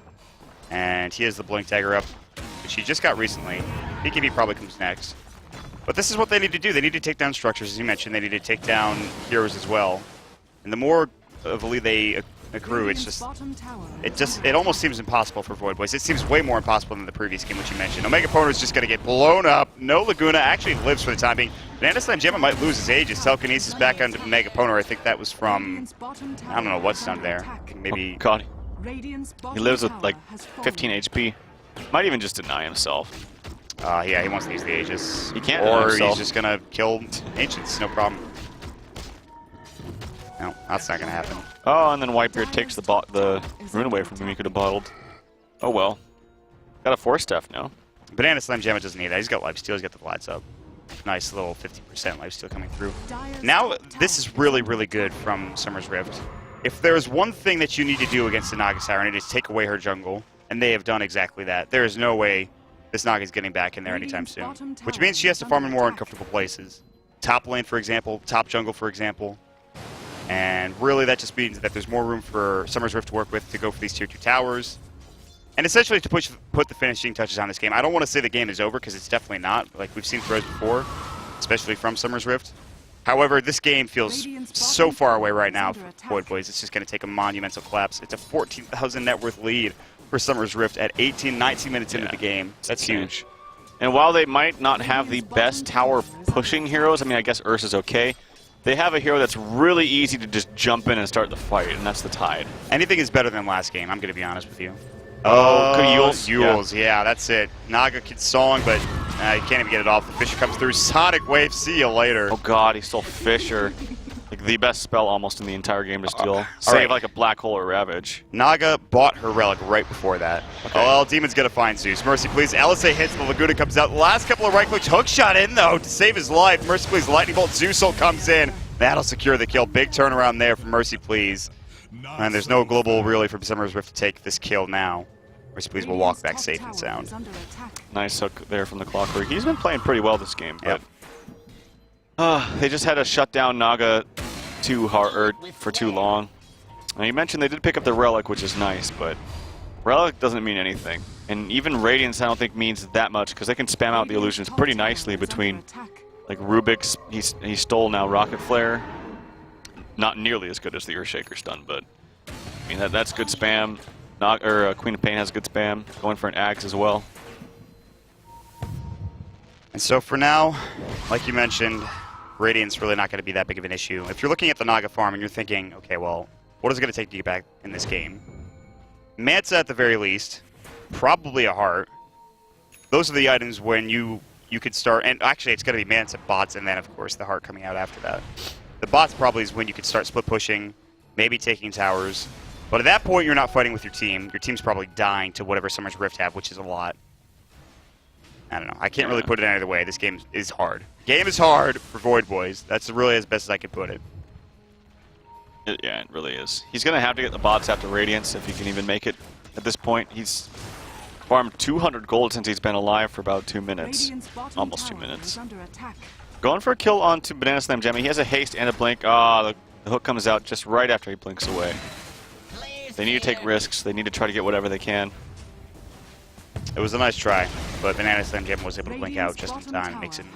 and he has the Blink Dagger up, which he just got recently. BKB probably comes next. But this is what they need to do. They need to take down structures, as you mentioned. They need to take down heroes as well. And the more of a lead they accrue, it almost seems impossible for Void Boys. It seems way more impossible than the previous game, which you mentioned. Omega Poner is just going to get blown up. No Laguna actually lives for the time being. Banana Slam Jamma might lose his Aegis. Telekinesis back onto Omega Poner. I think that was from, I don't know what's done there. Maybe. Oh, God. He lives with like 15 HP. Might even just deny himself. Yeah, he wants to use the Aegis. He can't deny Or himself. he's just going to kill Ancients, no problem. No, that's not going to happen. Oh, and then Whitebeard takes the rune away from him. He could have bottled. Oh well. Got a 4-staff now. Banana Slam Jamma doesn't need that. He's got lifesteal. He's got the Vlads up. Nice little 50% lifesteal coming through. Now, this is really, really good from Summer's Rift. If there's one thing that you need to do against the Naga Siren, it is take away her jungle. And they have done exactly that. There is no way this Naga's getting back in there anytime soon. Which means she has to farm in more uncomfortable places. Top lane, for example. Top jungle, for example. And really, that just means that there's more room for Summer's Rift to work with to go for these tier 2 towers. And essentially to put the finishing touches on this game. I don't want to say the game is over, because it's definitely not. Like we've seen throws before, especially from Summer's Rift. However, this game feels so far away right now for Void Boys. It's just going to take a monumental collapse. It's a 14,000 net worth lead for Summer's Rift at 18, 19 minutes into the game. That's huge. And while they might not have the best tower pushing heroes, I mean, I guess Ursa's okay. They have a hero that's really easy to just jump in and start the fight, and that's the Tide. Anything is better than last game, I'm going to be honest with you. Oh, good Yules. Yules, yeah, that's it. Naga could song, but You can't even get it off. The Fisher comes through. Sonic Wave, see you later. Oh god, he stole Fisher. Like the best spell almost in the entire game to steal. Save right. like a Black Hole or Ravage. Naga bought her relic right before that. Okay. Oh, well, Demon's gonna find Zeus. Mercy Please. LSA hits, the Laguna comes out. Last couple of right clicks. Hook shot in, though, to save his life. Mercy Please, Lightning Bolt. Zeus ult comes in. That'll secure the kill. Big turnaround there from Mercy Please. And there's no global, really, for Summer's Rift to take this kill now. Mercy Please will walk back safe and sound. Nice hook there from the Clockwork. He's been playing pretty well this game, but they just had to shut down Naga too hard for too long. Now, you mentioned they did pick up the Relic, which is nice, but Relic doesn't mean anything. And even Radiance I don't think means that much, because they can spam out the illusions pretty nicely between, like, Rubik's, he stole now Rocket Flare. Not nearly as good as the Earthshaker stun, but I mean that's good spam. Queen of Pain has good spam, going for an Axe as well. And so for now, like you mentioned, Radiant's really not going to be that big of an issue. If you're looking at the Naga farm and you're thinking, okay, well, what is it going to take to get back in this game? Mansa at the very least, probably a heart. Those are the items when you could start, and actually it's going to be Mansa, bots, and then of course the heart coming out after that. The bots probably is when you could start split pushing, maybe taking towers. But at that point, you're not fighting with your team. Your team's probably dying to whatever Summer's Rift have, which is a lot. I don't know. I can't really put it any other way. This game is hard. Game is hard for Void Boys. That's really as best as I can put it. Yeah, it really is. He's going to have to get the bots after Radiance if he can even make it at this point. He's farmed 200 gold since he's been alive for about 2 minutes. Almost 2 minutes. Going for a kill onto Banana Slam Gemmy. He has a haste and a blink. The hook comes out just right after he blinks away. They need to take risks. They need to try to get whatever they can. It was a nice try, but Banana Slam Gemmy was able to blink out just in time. Makes it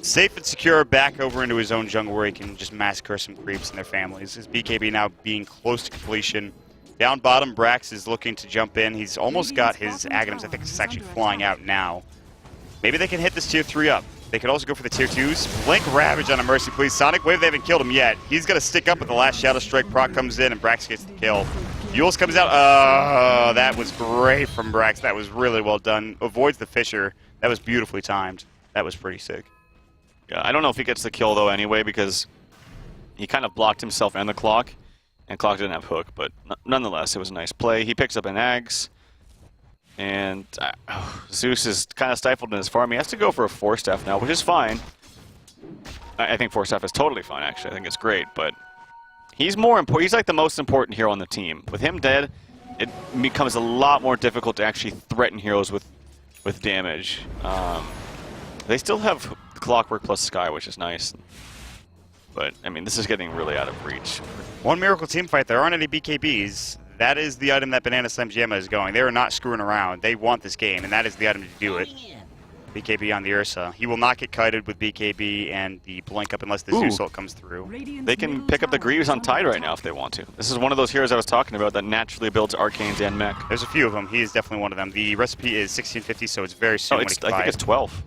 safe and secure back over into his own jungle where he can just massacre some creeps and their families. His BKB now being close to completion. Down bottom, Brax is looking to jump in. He's almost got his Aghanims. I think it's actually flying out now. Maybe they can hit this tier 3 up. They could also go for the tier 2s. Blink Ravage on a Mercy Please. Sonic Wave, they haven't killed him yet. He's going to stick up, but the last Shadow Strike proc comes in, and Brax gets the kill. Yules comes out. Oh, that was great from Brax. That was really well done. Avoids the Fisher. That was beautifully timed. That was pretty sick. Yeah, I don't know if he gets the kill, though, anyway, because he kind of blocked himself and the Clock, and Clock didn't have hook, but nonetheless, it was a nice play. He picks up an Ags. And Zeus is kind of stifled in his farm. He has to go for a 4-staff now, which is fine. I think 4-staff is totally fine, actually. I think it's great, but he's more important. He's like the most important hero on the team. With him dead, it becomes a lot more difficult to actually threaten heroes with damage. They still have Clockwork plus Sky, which is nice. But, I mean, this is getting really out of reach. One Miracle team fight. There aren't any BKBs. That is the item that Banana Slam Gemma is going. They are not screwing around. They want this game, and that is the item to do it. BKB on the Ursa. He will not get kited with BKB and the blink up unless the Zeus ult comes through. They can pick up the Greaves on Tide right now if they want to. This is one of those heroes I was talking about that naturally builds Arcanes and Mech. There's a few of them. He is definitely one of them. The recipe is 1650, so it's very soon. I think it's 12.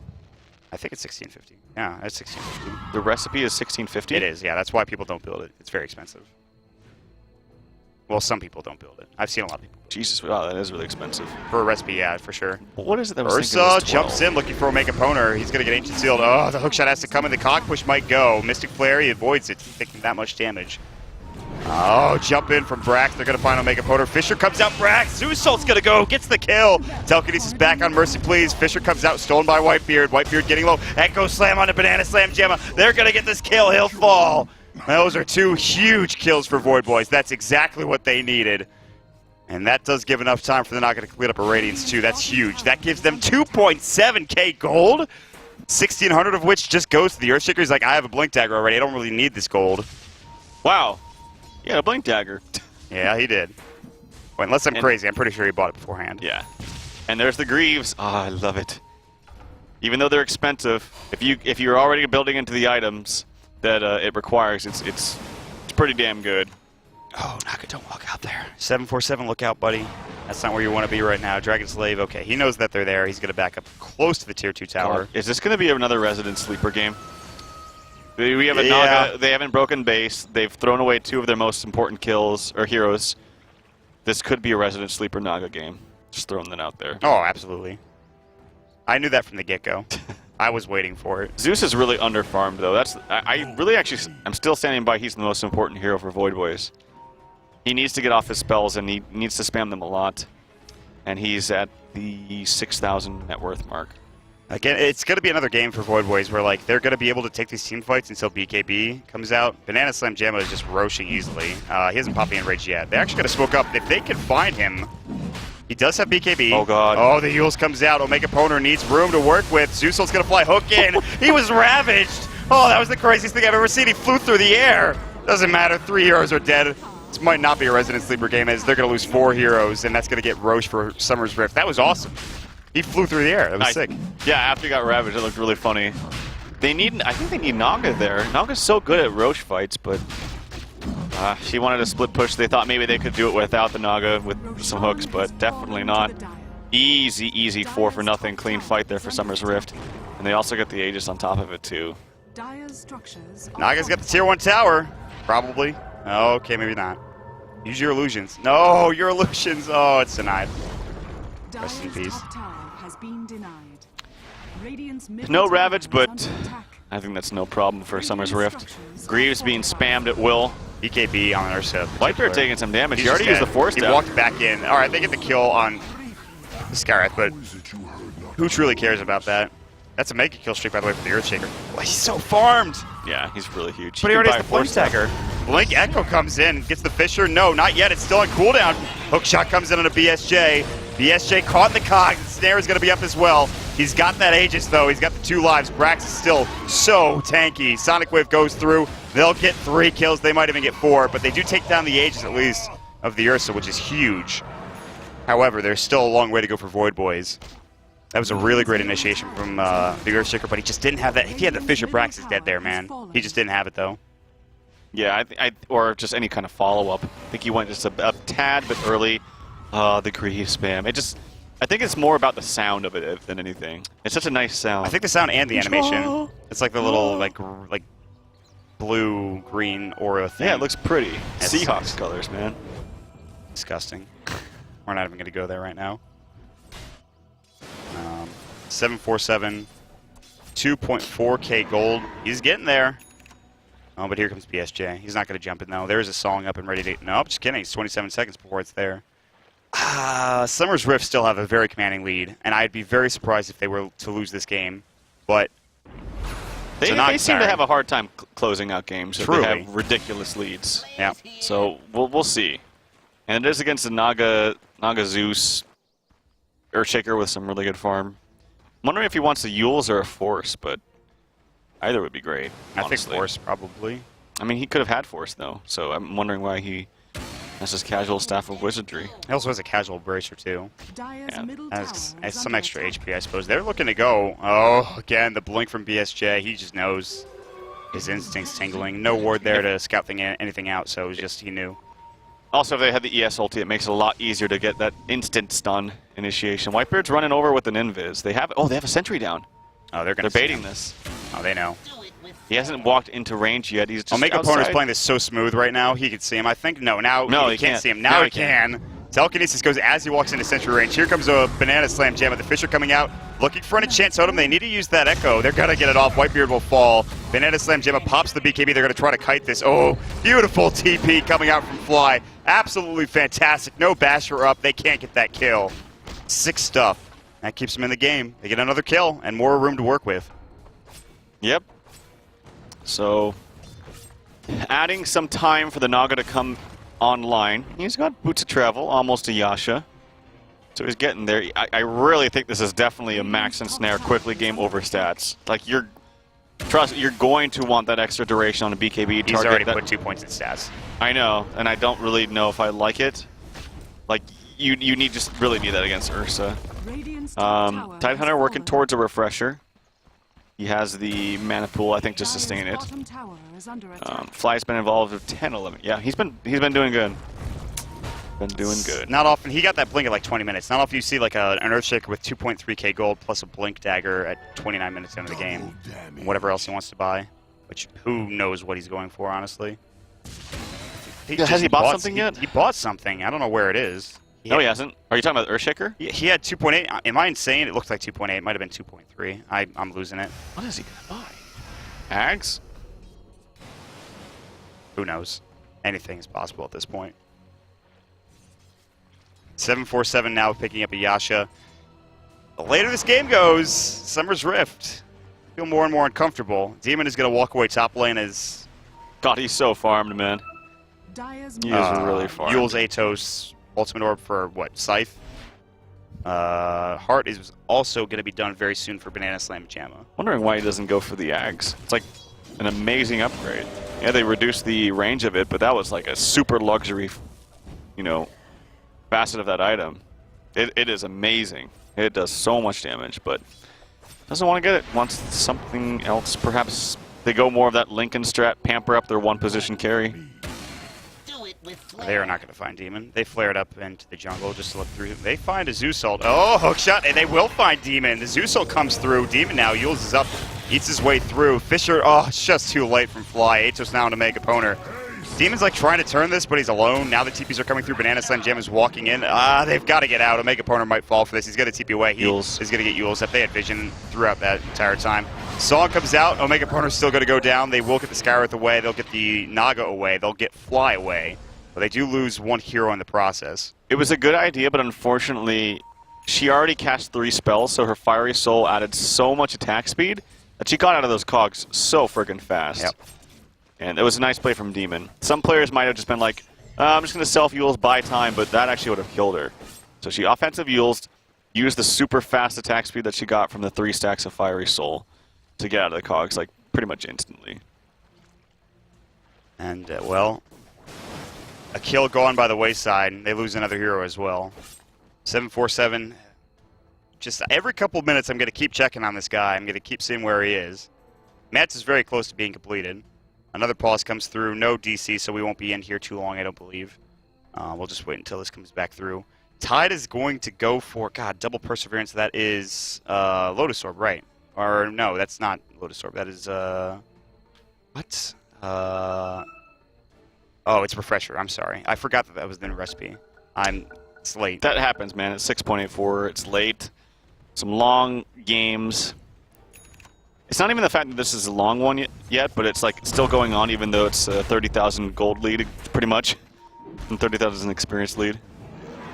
I think it's 1650. Yeah, it's 1650. The recipe is 1650? It is, yeah. That's why people don't build it. It's very expensive. Well, some people don't build it. I've seen a lot of people. Jesus, wow, that is really expensive. For a recipe, yeah, for sure. Well, what is it that was Ursa jumps in looking for Omega Poner. He's going to get Ancient Sealed. Oh, the hookshot has to come in. The cock push might go. Mystic Flare, he avoids it. He's taking that much damage. Oh, jump in from Brax. They're going to find Omega Poner. Fisher comes out. Brax. Zeus ult's going to go. Gets the kill. Telekinesis back on Mercy Please. Fisher comes out. Stolen by Whitebeard. Whitebeard getting low. Echo Slam on the Banana Slam Gemma. They're going to get this kill. He'll fall. Those are 2 huge kills for Void Boys. That's exactly what they needed. And that does give enough time for the Naga to complete up a Radiance too. That's huge. That gives them 2.7k gold. 1,600 of which just goes to the Earthshaker. He's like, I have a Blink Dagger already. I don't really need this gold. Wow. Yeah, a Blink Dagger. Yeah, he did. Well, unless I'm crazy, I'm pretty sure he bought it beforehand. Yeah. And there's the Greaves. Oh, I love it. Even though they're expensive, if you're already building into the items that it requires, it's pretty damn good. Oh, Naga, don't walk out there. 747, look out, buddy. That's not where you want to be right now. Dragon Slave, okay. He knows that they're there. He's going to back up close to the tier 2 tower. God, is this going to be another Resident Sleeper game? We have a Naga. They haven't broken base. They've thrown away 2 of their most important kills, or heroes. This could be a Resident Sleeper Naga game. Just throwing that out there. Oh, absolutely. I knew that from the get-go. I was waiting for it. Zeus is really underfarmed though. I really actually I'm still standing by. He's the most important hero for Void Boys. He needs to get off his spells and he needs to spam them a lot. And he's at the 6,000 net worth mark. Again, it's going to be another game for Void Boys where like they're going to be able to take these team fights until BKB comes out. Banana Slam Jamma is just roaching easily. He hasn't popped in rage yet. They're actually going to smoke up. If they can find him, he does have BKB. Oh, God. Oh, the Yules comes out. Omega Poner needs room to work with. Zeusol's going to fly hook in. He was ravaged. Oh, that was the craziest thing I've ever seen. He flew through the air. Doesn't matter. 3 heroes are dead. This might not be a Resident Sleeper game as they're going to lose 4 heroes, and that's going to get Roche for Summer's Rift. That was awesome. He flew through the air. That was sick. Yeah, after he got ravaged, it looked really funny. I think they need Naga there. Naga's so good at Roche fights, but she wanted a split push. They thought maybe they could do it without the Naga with some hooks, but definitely not. Easy 4 for nothing. Clean fight there for Summer's Rift. And they also get the Aegis on top of it, too. Naga's got the tier 1 tower. Probably. Okay, maybe not. Use your illusions. No, your illusions. Oh, it's denied. Rest in peace. No Ravage, but I think that's no problem for Summer's Rift. Greaves being spammed at will. BKB on Ursa. Whitebeard taking some damage. He already dead. used the Force He down. walked back in. All right, they get the kill on Skyrath, but who truly cares about that? That's a mega kill streak, by the way, for the Earthshaker. Well, he's so farmed. Yeah, he's really huge. But he already has the Blink Dagger. Blink Echo comes in, gets the Fisher. No, not yet. It's still on cooldown. Hookshot comes in on a BSJ. BSJ caught in the cog. The snare is going to be up as well. He's got that Aegis, though. He's got the 2 lives. Brax is still so tanky. Sonic Wave goes through. They'll get 3 kills. They might even get 4, but they do take down the Aegis, at least, of the Ursa, which is huge. However, there's still a long way to go for Void Boys. That was a really great initiation from the Earthshaker, but he just didn't have that. If he had the Fisher, Brax is dead there, man. He just didn't have it, though. Yeah, or just any kind of follow-up. I think he went just a tad bit early. The Greave spam. I think it's more about the sound of it than anything. It's such a nice sound. I think the sound and the animation. It's like the little like blue-green aura thing. Yeah, it looks pretty. It Seahawks sucks. colors, man. Disgusting. We're not even going to go there right now. 747, 2.4k gold. He's getting there. Oh, but here comes BSJ. He's not going to jump in, though. There's a song up and ready to... Nope, just kidding. It's 27 seconds before it's there. Summer's Rift still have a very commanding lead, and I'd be very surprised if they were to lose this game. But they seem to have a hard time closing out games if they have ridiculous leads. Yeah. So we'll see. And it is against the Naga Zeus Earthshaker with some really good farm. I'm wondering if he wants a Yules or a Force, but either would be great. I think honestly. Force, probably. I mean, he could have had Force, though, so I'm wondering why he has his casual Staff of Wizardry. He also has a casual Bracer, too. Yeah. Has some extra HP, I suppose. They're looking to go. Oh, again, the blink from BSJ. He just knows. His instincts tingling. No ward there to scout anything out, so it was just he knew. Also, if they had the ES ulti, it makes it a lot easier to get that instant stun initiation. Whitebeard's running over with an invis. They have a sentry down. Oh, they're baiting this. Oh, they know. He hasn't walked into range yet. He's just Omega outside. Poner's playing this so smooth right now. He can see him. I think now he can't see him. Now he can. Telekinesis goes as he walks into sentry range. Here comes a Banana Slam Jam. The Fisher coming out, looking for an enchant totem. They need to use that Echo. They're going to get it off. Whitebeard will fall. Banana Slam Jam pops the BKB. They're going to try to kite this. Oh, beautiful TP coming out from Fly. Absolutely fantastic. No Basher up. They can't get that kill. 6 stuff. That keeps them in the game. They get another kill and more room to work with. Yep. So, adding some time for the Naga to come online. He's got Boots of Travel, almost a Yasha. So he's getting there. I really think this is definitely a max and snare quickly game over stats. Like, you're going to want that extra duration on a BKB target. He's already put 2 points in stats. I know, and I don't really know if I like it. Like, you really need that against Ursa. Tidehunter working towards a refresher. He has the mana pool, I think, to sustain it. Fly's been involved with 10, 11. Yeah, he's been doing good. Been doing good. Not often. He got that blink at like 20 minutes. Not often you see like an Earthshaker with 2.3k gold plus a blink dagger at 29 minutes into the game. And whatever else he wants to buy. Which, who knows what he's going for, honestly. Has he bought something yet? He bought something. I don't know where it is. No, he hasn't. Are you talking about Earthshaker? He had 2.8. Am I insane? It looked like 2.8. It might have been 2.3. I'm losing it. What is he gonna buy? Ags? Who knows? Anything is possible at this point. 747 now picking up a Yasha. The later this game goes, Summer's Rift. I feel more and more uncomfortable. Demon is going to walk away top lane as... God, he's so farmed, man. Dyer's He is really farmed. Yule's Atos, Ultimate Orb for, what, Scythe? Heart is also going to be done very soon for Banana Slam Jamma. Wondering why he doesn't go for the Ags. It's like an amazing upgrade. Yeah, they reduced the range of it, but that was like a super luxury, you know, facet of that item. It is amazing. It does so much damage, but doesn't want to get it. Wants something else. Perhaps they go more of that Lincoln strat, pamper up their one position carry. They are not going to find Demon. They flared up into the jungle just to look through. They find a Zeusalt. Oh, hookshot, and they will find Demon. The Zeusalt comes through. Demon now, Yules is up, eats his way through. Fisher, oh, it's just too late from Fly. Atos now to make opponent. Demon's like trying to turn this, but he's alone. Now the TPs are coming through. Banana Slam Jam is walking in. They've got to get out. Omega Opponent might fall for this. He's going to TP away. He is going to get Yules up. They had vision throughout that entire time. Song comes out. Omega Opponent is still going to go down. They will get the Skywrath away. They'll get the Naga away. They'll get Fly away. But they do lose one hero in the process. It was a good idea, but unfortunately, she already cast 3 spells, so her Fiery Soul added so much attack speed that she got out of those cogs so friggin' fast. Yep. And it was a nice play from Demon. Some players might have just been like, I'm just going to self-Yules, buy time, but that actually would have killed her. So she offensive Yules, used the super fast attack speed that she got from the 3 stacks of Fiery Soul to get out of the cogs, like, pretty much instantly. And, well, a kill gone by the wayside. They lose another hero as well. 747. Just every couple of minutes, I'm going to keep checking on this guy. I'm going to keep seeing where he is. Mats is very close to being completed. Another pause comes through. No DC, so we won't be in here too long, I don't believe. We'll just wait until this comes back through. Tide is going to go for, God, double Perseverance. That is Lotus Orb, right? Or no, that's not Lotus Orb. That is, what? Oh, it's Refresher. I'm sorry. I forgot that that was the new recipe. It's late. That happens, man. It's 6.84. It's late. Some long games. It's not even the fact that this is a long one yet, but it's like still going on, even though it's a 30,000 gold lead, pretty much, and 30,000 experience lead.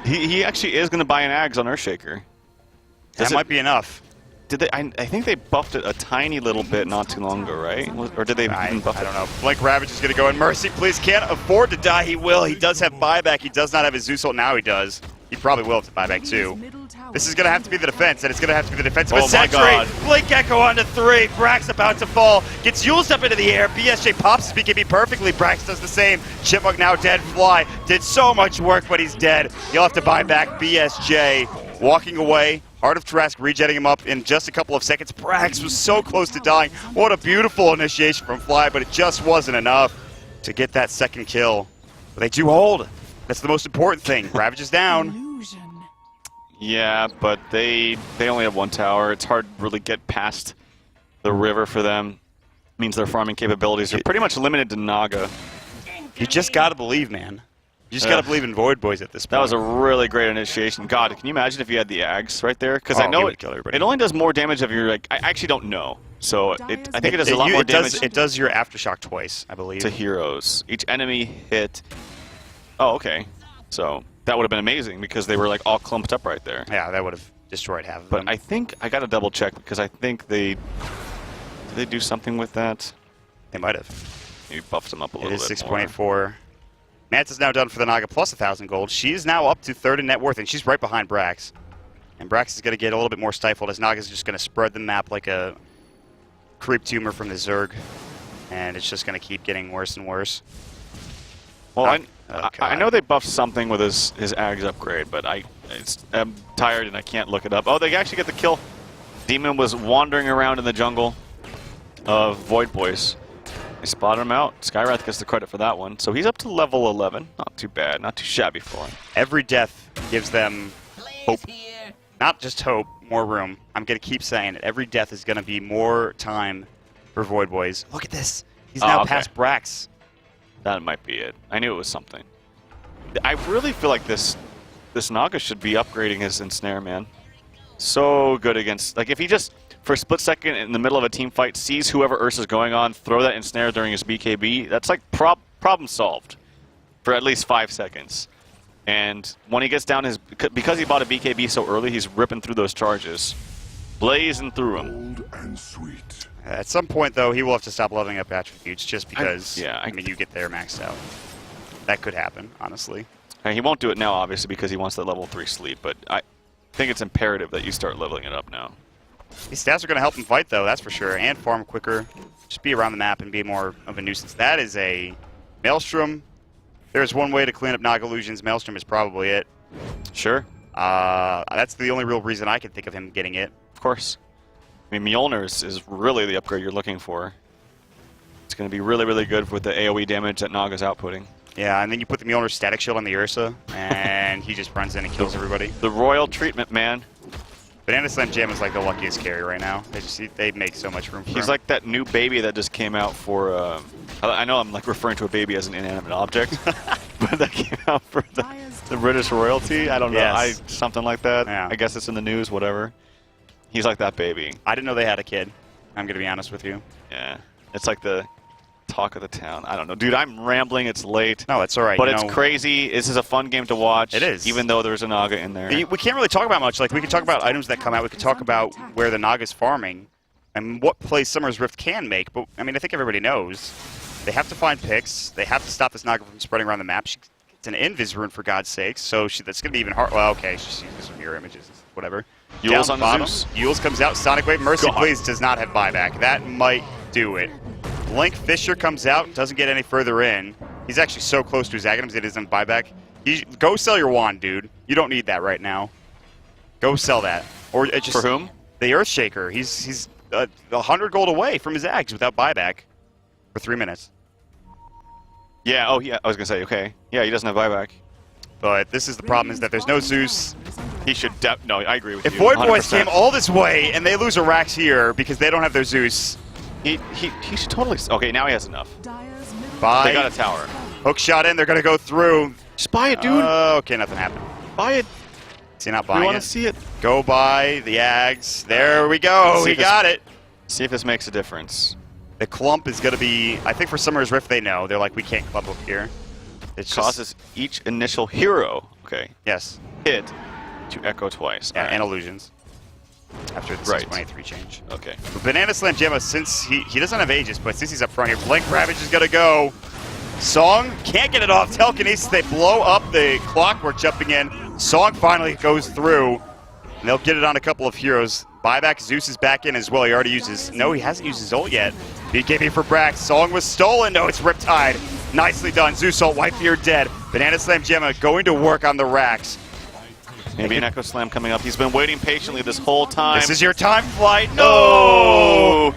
He actually is going to buy an Ags on Earthshaker. That might be enough. Did they? I think they buffed it a tiny little bit not too long ago, right? Or did they even buff it? I don't know. Blink Ravage is going to go in. Mercy, please. Can't afford to die. He will. He does have buyback. He does not have his Zeusalt. Now he does. He probably will have to buyback too. This is going to have to be the defense, and it's going to have to be the defense. But Saturate, Blink Echo onto 3. Brax about to fall. Gets Yules up into the air. BSJ pops his BKB perfectly. Brax does the same. Chipmunk now dead. Fly did so much work, but he's dead. He'll have to buy back. BSJ walking away. Heart of Trask regenning him up in just a couple of seconds. Brax was so close to dying. What a beautiful initiation from Fly, but it just wasn't enough to get that second kill. But they do hold. That's the most important thing. Ravage is down. Yeah, but they only have 1 tower. It's hard to really get past the river for them. Means their farming capabilities are pretty much limited to Naga. You just gotta believe, man. You just gotta believe in Void Boys at this point. That was a really great initiation. God, can you imagine if you had the Ags right there? Because I know it only does more damage if you're like. I actually don't know. So I think it does a lot more damage. It does your Aftershock twice, I believe. To heroes. Each enemy hit. Oh, okay. So that would have been amazing because they were like all clumped up right there. Yeah, that would have destroyed half of them. But I think I got to double check because I think did they do something with that? They might have. Maybe buffed them up a little bit. It is 6.84. Mats is now done for the Naga plus 1,000 gold. She is now up to 3rd in net worth, and she's right behind Brax. And Brax is going to get a little bit more stifled as Naga's just going to spread the map like a creep tumor from the Zerg. And it's just going to keep getting worse and worse. Well, I know they buffed something with his Ags upgrade, but I'm tired and I can't look it up. Oh, they actually get the kill. Demon was wandering around in the jungle of Void Boys. They spotted him out. Skywrath gets the credit for that one. So he's up to level 11. Not too bad. Not too shabby for him. Every death gives them hope. Not just hope, more room. I'm going to keep saying it. Every death is going to be more time for Void Boys. Look at this. He's now past Brax. That might be it. I knew it was something. I really feel like this this Naga should be upgrading his ensnare, man. So good against, like if he just for a split second in the middle of a team fight sees whoever Ursa's going on, throw that ensnare during his BKB, that's like problem solved for at least 5 seconds. And when he gets down his, because he bought a BKB so early, he's ripping through those charges, blazing through them. Bold and sweet. At some point, though, he will have to stop leveling up attributes just because, I mean, you get there maxed out. That could happen, honestly. And he won't do it now, obviously, because he wants that level 3 sleep, but I think it's imperative that you start leveling it up now. These stats are going to help him fight, though, that's for sure, and farm quicker. Just be around the map and be more of a nuisance. That is a Maelstrom. There's one way to clean up Naga illusions. Maelstrom is probably it. Sure. That's the only real reason I can think of him getting it. Of course. I mean, Mjolnir is really the upgrade you're looking for. It's going to be really, really good with the AoE damage that Naga's outputting. Yeah, and then you put the Mjolnir static shield on the Ursa, and he just runs in and kills everybody. The royal treatment, man. Banana Slam Jam is like the luckiest carry right now. They make so much room for him. He's like that new baby that just came out for, I know I'm like referring to a baby as an inanimate object, but that came out for the British royalty. I don't know, Yes. something like that. Yeah. I guess it's in the news, whatever. He's like that baby. I didn't know they had a kid. I'm going to be honest with you. Yeah, it's like the talk of the town. I don't know. Dude, I'm rambling. It's late. No, that's all right. But you it's know, crazy. This is a fun game to watch. It is. Even though there's a Naga in there. We can't really talk about much. Like, we can talk about items that come out. We can talk about where the Naga's farming and what plays Summer's Rift can make. But, I mean, I think everybody knows. They have to find picks. They have to stop this Naga from spreading around the map. It's an invis rune, for God's sakes. So that's going to be even hard. Well, okay. She's using some mirror images. Whatever. Yule's Down on the bottom, Zeus. Yule's comes out. Sonic Wave. Mercy, God. please, does not have buyback. That might do it. Link Fisher comes out, doesn't get any further in. He's actually so close to his Aghanims, it isn't buyback. Go sell your wand, dude. You don't need that right now. Go sell that. Or it just For whom? The Earthshaker. He's 100 gold away from his Ags without buyback for 3 minutes. Yeah, oh yeah, I was going to say, okay. Yeah, he doesn't have buyback. But this is the problem, is that there's no Zeus. He should no, I agree with If you. Void Boys 100%. came all this way and they lose a Rax here because they don't have their Zeus, He should totally... Okay, now he has enough. buy. They got a tower. Hook shot in, they're going to go through. Just buy it, dude. Okay, nothing happened. Buy it. Is he not We buying want it? to see it. Go buy the Ags. There we go. See He if this- got it. See if this makes a difference. The clump is going to be, I think for Summer's Rift, they know. They're like, we can't clump up here. It's Causes each initial hero, yes. hit to echo twice. Yeah, Alright. and illusions. After the Right. 6.83 change. Okay. But Banana Slam Gemma, since he doesn't have Aegis, but since he's up front here, Blink Ravage is going to go. Song can't get it off. Telekinesis, they blow up the clockwork jumping in. Song finally goes through, and they'll get it on a couple of heroes. Buyback, Zeus is back in as well. He already uses, no, he hasn't used his ult yet. BKB for Brax. Song was stolen. No, it's Riptide. Nicely done. Zeus ult, Whitebeard dead. Banana Slam Gemma going to work on the racks. Maybe an Echo Slam coming up. He's been waiting patiently this whole time. This is your time, Flight. No! Oh!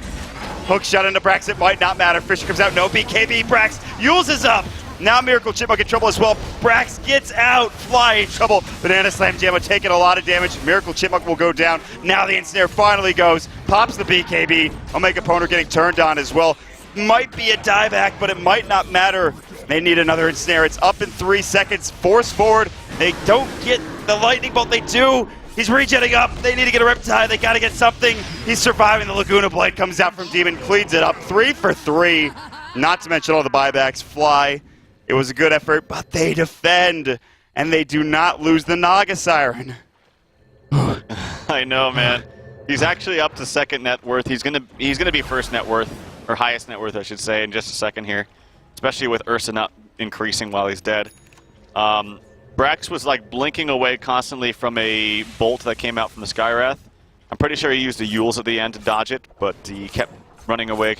Hook shot into Brax. It might not matter. Fisher comes out. No BKB. Brax. Yules is up. Now Miracle Chipmunk in trouble as well. Brax gets out. Fly in trouble. Banana Slam Jamma taking a lot of damage. Miracle Chipmunk will go down. Now the ensnare finally goes. Pops the BKB. I'll make opponent getting turned on as well. Might be a dieback, but it might not matter. They need another ensnare. It's up in 3 seconds. Force forward. They don't get the lightning bolt. They do. He's regenning up. They need to get a Riptide. They got to get something. He's surviving. The Laguna Blade comes out from Demon, cleans it up. 3 for 3. Not to mention all the buybacks. Fly. It was a good effort, but they defend, and they do not lose the Naga Siren. I know, man. He's actually up to second net worth. He's gonna be first net worth, or highest net worth, I should say, in just a second here. Especially with Ursa not increasing while he's dead. Brax was like blinking away constantly from a bolt that came out from the Skywrath. I'm pretty sure he used the Yules at the end to dodge it, but he kept running away,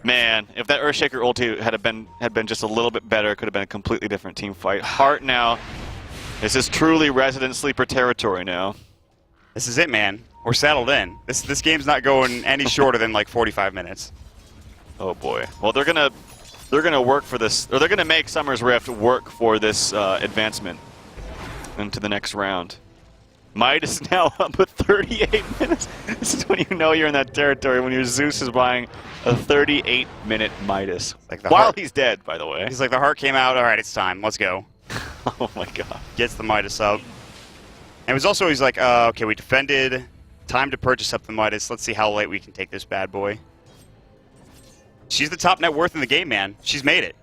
Man, if that Earthshaker ulti had been just a little bit better, it could have been a completely different team fight. Heart now. This is truly resident sleeper territory now. This is it, man. We're settled in. This game's not going any shorter than like 45 minutes. Oh boy. Well, they're gonna work for this, or they're gonna make Summer's Rift work for this advancement into the next round. Midas now up with 38 minutes. This is when you know you're in that territory, when your Zeus is buying a 38-minute Midas. Like the While heart. he's dead, by the way. He's like, the heart came out. All right, it's time. Let's go. Oh my god. Gets the Midas up. And it was also, he's like, okay, we defended. Time to purchase up the Midas. Let's see how late we can take this bad boy. She's the top net worth in the game, man. She's made it.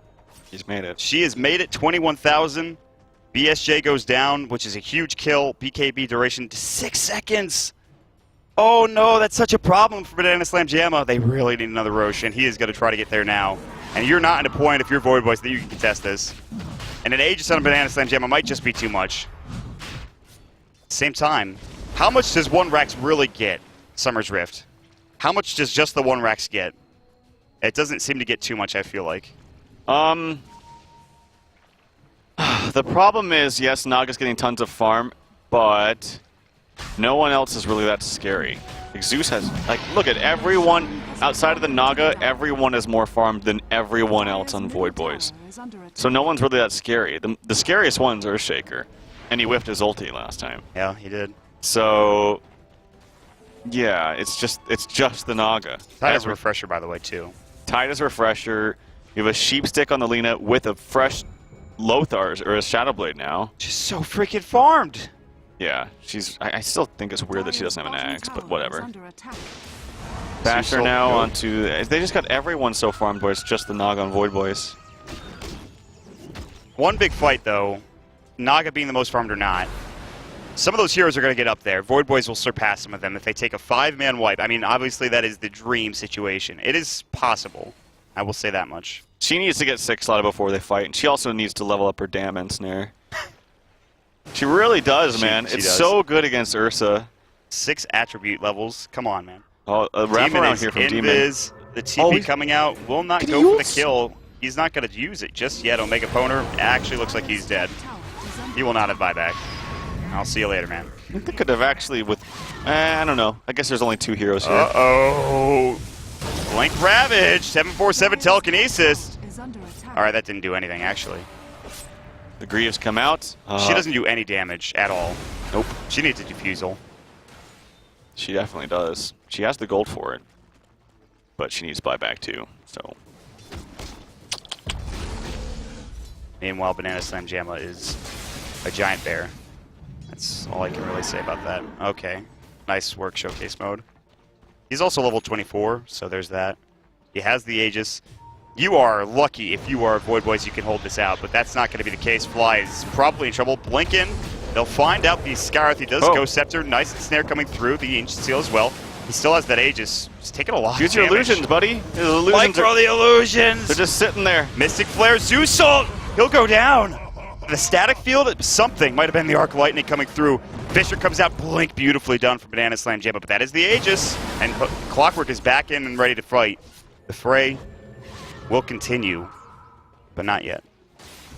He's made it. She has made it. 21,000. BSJ goes down, which is a huge kill. BKB duration to 6 seconds. Oh no, that's such a problem for Banana Slam Jamma. They really need another Roche, and he is going to try to get there now. And you're not in a point, if you're Void Boys, that you can contest this. And an Aegis on a Banana Slam Jamma might just be too much. Same time, how much does one Rax really get, Summer's Rift? How much does just the one Rax get? It doesn't seem to get too much, I feel like. The problem is, yes, Naga's getting tons of farm, but no one else is really that scary. Like Zeus has, like, look at everyone outside of the Naga, everyone is more farmed than everyone else on Void Boys. So no one's really that scary. The scariest one's Earthshaker, and he whiffed his ulti last time. Yeah, he did. So, yeah, it's just the Naga. That has a refresher, by the way, too. Titus Refresher. You have a Sheep Stick on the Lina with a fresh Lothar's or a Shadowblade now. She's so freaking farmed. Yeah, she's. I still think it's weird that she doesn't have an axe, but whatever. She's Basher so now good. onto. They just got everyone so farmed where it's just the Naga on Void Boys. One big fight, though, Naga being the most farmed or not, some of those heroes are going to get up there. Void Boys will surpass some of them if they take a 5-man wipe. I mean, obviously that is the dream situation. It is possible. I will say that much. She needs to get 6 slotted before they fight, and she also needs to level up her Dam and Snare. She really does, man. She It's does. so good against Ursa. 6 attribute levels. Come on, man. Oh, a wrap Demon around is here from Demon. invis. The TP Oh, he's- coming out will not Can go he for the use- kill. He's not going to use it just yet. Omega Poner actually looks like he's dead. He will not have buyback. I'll see you later, man. I think they could have actually with... I don't know. I guess there's only 2 heroes here. Uh-oh. Blink Ravage. 747 telekinesis. All right, that didn't do anything, actually. The Greaves come out. She doesn't do any damage at all. Nope. She needs a defusal. She definitely does. She has the gold for it. But she needs buyback too, so... Meanwhile, Banana Slam Jamma is a giant bear. That's all I can really say about that. Okay. Nice work, Showcase Mode. He's also level 24, so there's that. He has the Aegis. You are lucky if you are Void Boys you can hold this out, but that's not going to be the case. Fly is probably in trouble. Blinken. They'll find out the Scarth. He does Ghost Scepter. Nice snare coming through. The Ancient Seal as well. He still has that Aegis. He's taking a lot Use of your damage. illusions, buddy. His illusions Micro are, the illusions! they're just sitting there. Mystic Flare, Zeus Salt! He'll go down! The static field, something might have been the Arc Lightning coming through. Fisher comes out, blink, beautifully done for Banana Slam Jamma, but that is the Aegis, and Clockwork is back in and ready to fight. The fray will continue, but not yet.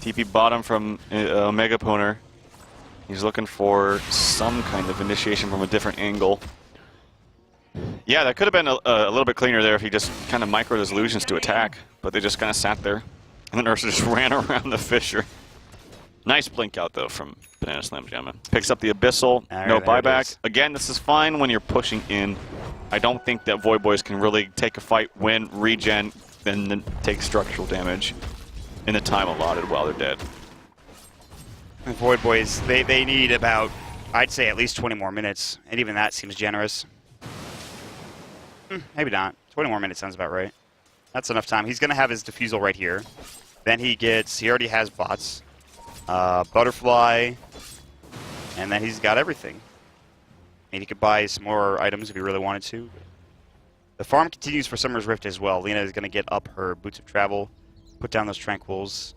TP bottom from Omega Poner. He's looking for some kind of initiation from a different angle. Yeah, that could have been a little bit cleaner there if he just kind of microed his illusions to attack, but they just kind of sat there. And then Ursa just ran around the Fisher. Nice blink out, though, from Banana Slam Jamma. Picks up the Abyssal, no There it buyback. is. Again, this is fine when you're pushing in. I don't think that Void Boys can really take a fight, win, regen, and then take structural damage in the time allotted while they're dead. The Void Boys, they need about, I'd say at least 20 more minutes, and even that seems generous. Maybe not. 20 more minutes sounds about right. That's enough time. He's going to have his defusal right here. Then he already has bots. Butterfly. And then he's got everything. And he could buy some more items if he really wanted to. The farm continues for Summer's Rift as well. Lena is going to get up her Boots of Travel, put down those Tranquils.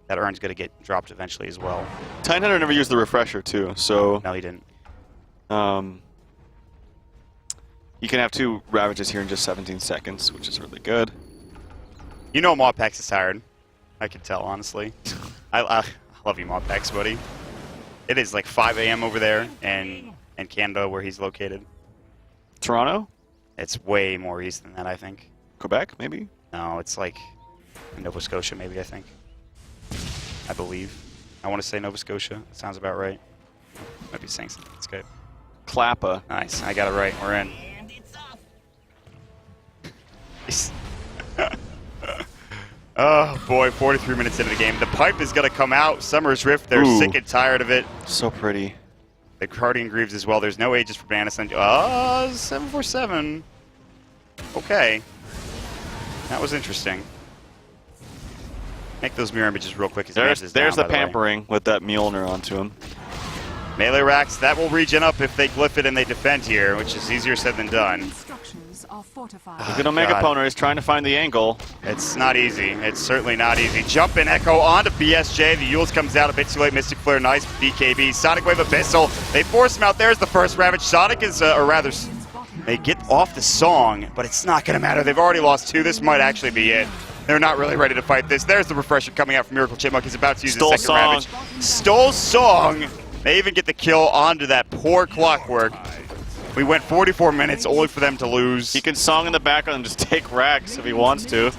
That urn's going to get dropped eventually as well. Tidehunter never used the refresher, too, so... No, he didn't. You can have 2 Ravages here in just 17 seconds, which is really good. You know Mawpax is tired. I can tell, honestly. I love you, Mawpax, buddy. It is like 5 a.m. over there in Canada, where he's located. Toronto? It's way more east than that, I think. Quebec, maybe? No, it's like Nova Scotia, maybe, I think. I believe. I want to say Nova Scotia. That sounds about right. Might be saying something. It's good. Klappa. Nice. I got it right. We're in. Oh boy, 43 minutes into the game. The pipe is going to come out. Summer's Rift, they're Ooh. sick and tired of it. So pretty. The Guardian Greaves as well. There's no ages for Banana Sun. 747. Okay. That was interesting. Make those mirror images real quick. There's the pampering with that Mjolnir onto him. Melee racks, that will regen up if they glyph it and they defend here, which is easier said than done. Structures are fortified. Look at Omega Poner is trying to find the angle. It's not easy. It's certainly not easy. Jump in Echo onto BSJ. The Yules comes out a bit too late. Mystic Flare, nice BKB. Sonic Wave Abyssal. They force him out. There's the first Ravage. Sonic is, or rather, they get off the song, but it's not going to matter. They've already lost 2. This might actually be it. They're not really ready to fight this. There's the refresher coming out from Miracle Chipmunk. He's about to use his second Ravage. Stole Song. They even get the kill onto that poor Clockwork. We went 44 minutes only for them to lose. He can song in the background and just take racks if he wants to.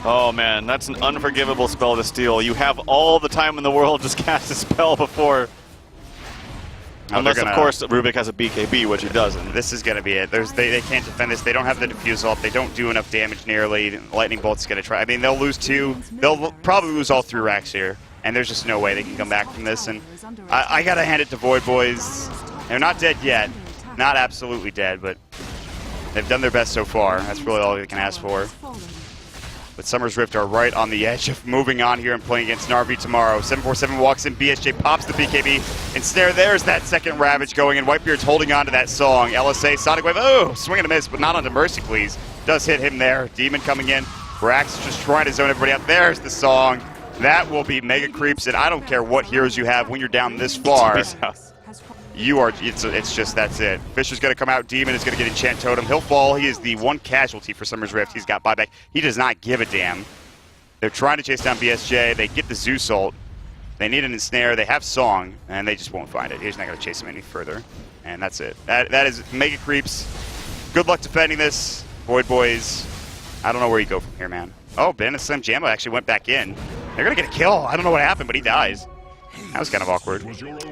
Oh man, that's an unforgivable spell to steal. You have all the time in the world just cast a spell before. Unless, of course, Rubik has a BKB, which he doesn't. This is going to be it. They can't defend this. They don't have the defusal up. They don't do enough damage nearly. Lightning Bolt's going to try. I mean, they'll lose 2. They'll probably lose all 3 racks here. And there's just no way they can come back from this. And I got to hand it to Void Boys. They're not dead yet. Not absolutely dead, but they've done their best so far. That's really all they can ask for. But Summer's Rift are right on the edge of moving on here and playing against Narvi tomorrow. 747 walks in, BSJ pops the BKB, and there's that second Ravage going, and Whitebeard's holding on to that song. LSA, Sonic Wave, oh, swing and a miss, but not onto Mercy, please. Does hit him there. Demon coming in. Brax just trying to zone everybody out. There's the song. That will be Mega Creeps, and I don't care what heroes you have when you're down this far. You are, it's just, that's it. Fisher's going to come out. Demon is going to get Enchant Totem. He'll fall. He is the one casualty for Summer's Rift. He's got buyback. He does not give a damn. They're trying to chase down BSJ. They get the Zeus ult. They need an ensnare. They have Song, and they just won't find it. He's not going to chase him any further. And that's it. That is Mega Creeps. Good luck defending this. Void Boys. I don't know where you go from here, man. Oh, Ben and Slim Jambo actually went back in. They're going to get a kill. I don't know what happened, but he dies. That was kind of awkward.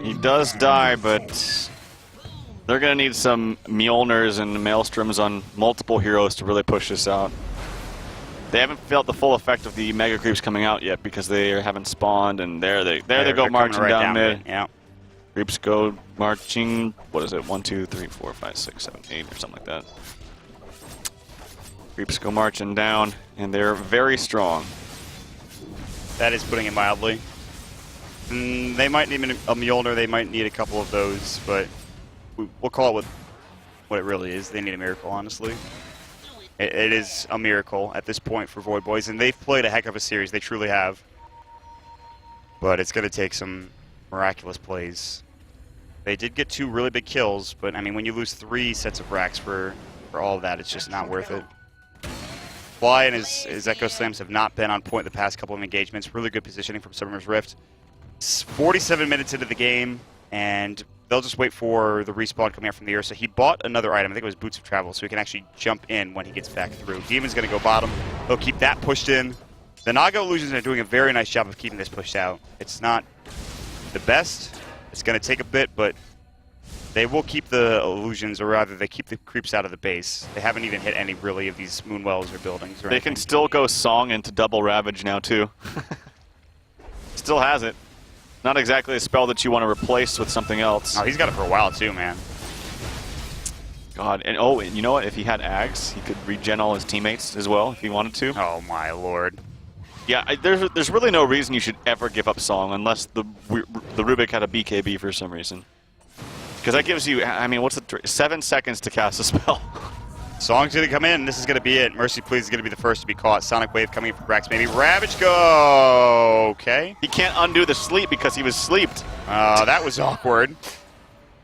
He does die, but they're going to need some Mjolnirs and Maelstroms on multiple heroes to really push this out. They haven't felt the full effect of the Mega Creeps coming out yet because they haven't spawned, and there they go marching right down mid. Yeah. Creeps go marching, what is it, 1, 2, 3, 4, 5, 6, 7, 8, or something like that. Creeps go marching down, and they're very strong. That is putting it mildly. They might need a Mjolnir, they might need a couple of those, but we'll call it what it really is. They need a miracle, honestly. It is a miracle at this point for Void Boys, and they've played a heck of a series. They truly have. But it's going to take some miraculous plays. They did get 2 really big kills, but I mean, when you lose 3 sets of racks for all of that, it's just not worth it. Fly and his Echo Slams have not been on point the past couple of engagements. Really good positioning from Summer's Rift. 47 minutes into the game, and they'll just wait for the respawn coming out from the Ursa. He bought another item, I think it was Boots of Travel, so he can actually jump in when he gets back through. Demon's going to go bottom. They'll keep that pushed in. The Naga Illusions are doing a very nice job of keeping this pushed out. It's not the best. It's going to take a bit, but they will keep the illusions, or rather, they keep the creeps out of the base. They haven't even hit any, really, of these Moonwells or buildings or anything. They can still go Song into double Ravage now, too. Still has it. Not exactly a spell that you want to replace with something else. Oh, he's got it for a while, too, man. God, and oh, and you know what? If he had Ags, he could regen all his teammates as well, if he wanted to. Oh, my lord. Yeah, there's really no reason you should ever give up Song unless the Rubik had a BKB for some reason. Because that gives you, I mean, what's the 7 seconds to cast a spell. Song's going to come in. This is going to be it. Mercy Please is going to be the first to be caught. Sonic Wave coming in from Brax. Maybe Ravage go. Okay. He can't undo the sleep because he was sleeped. That was awkward.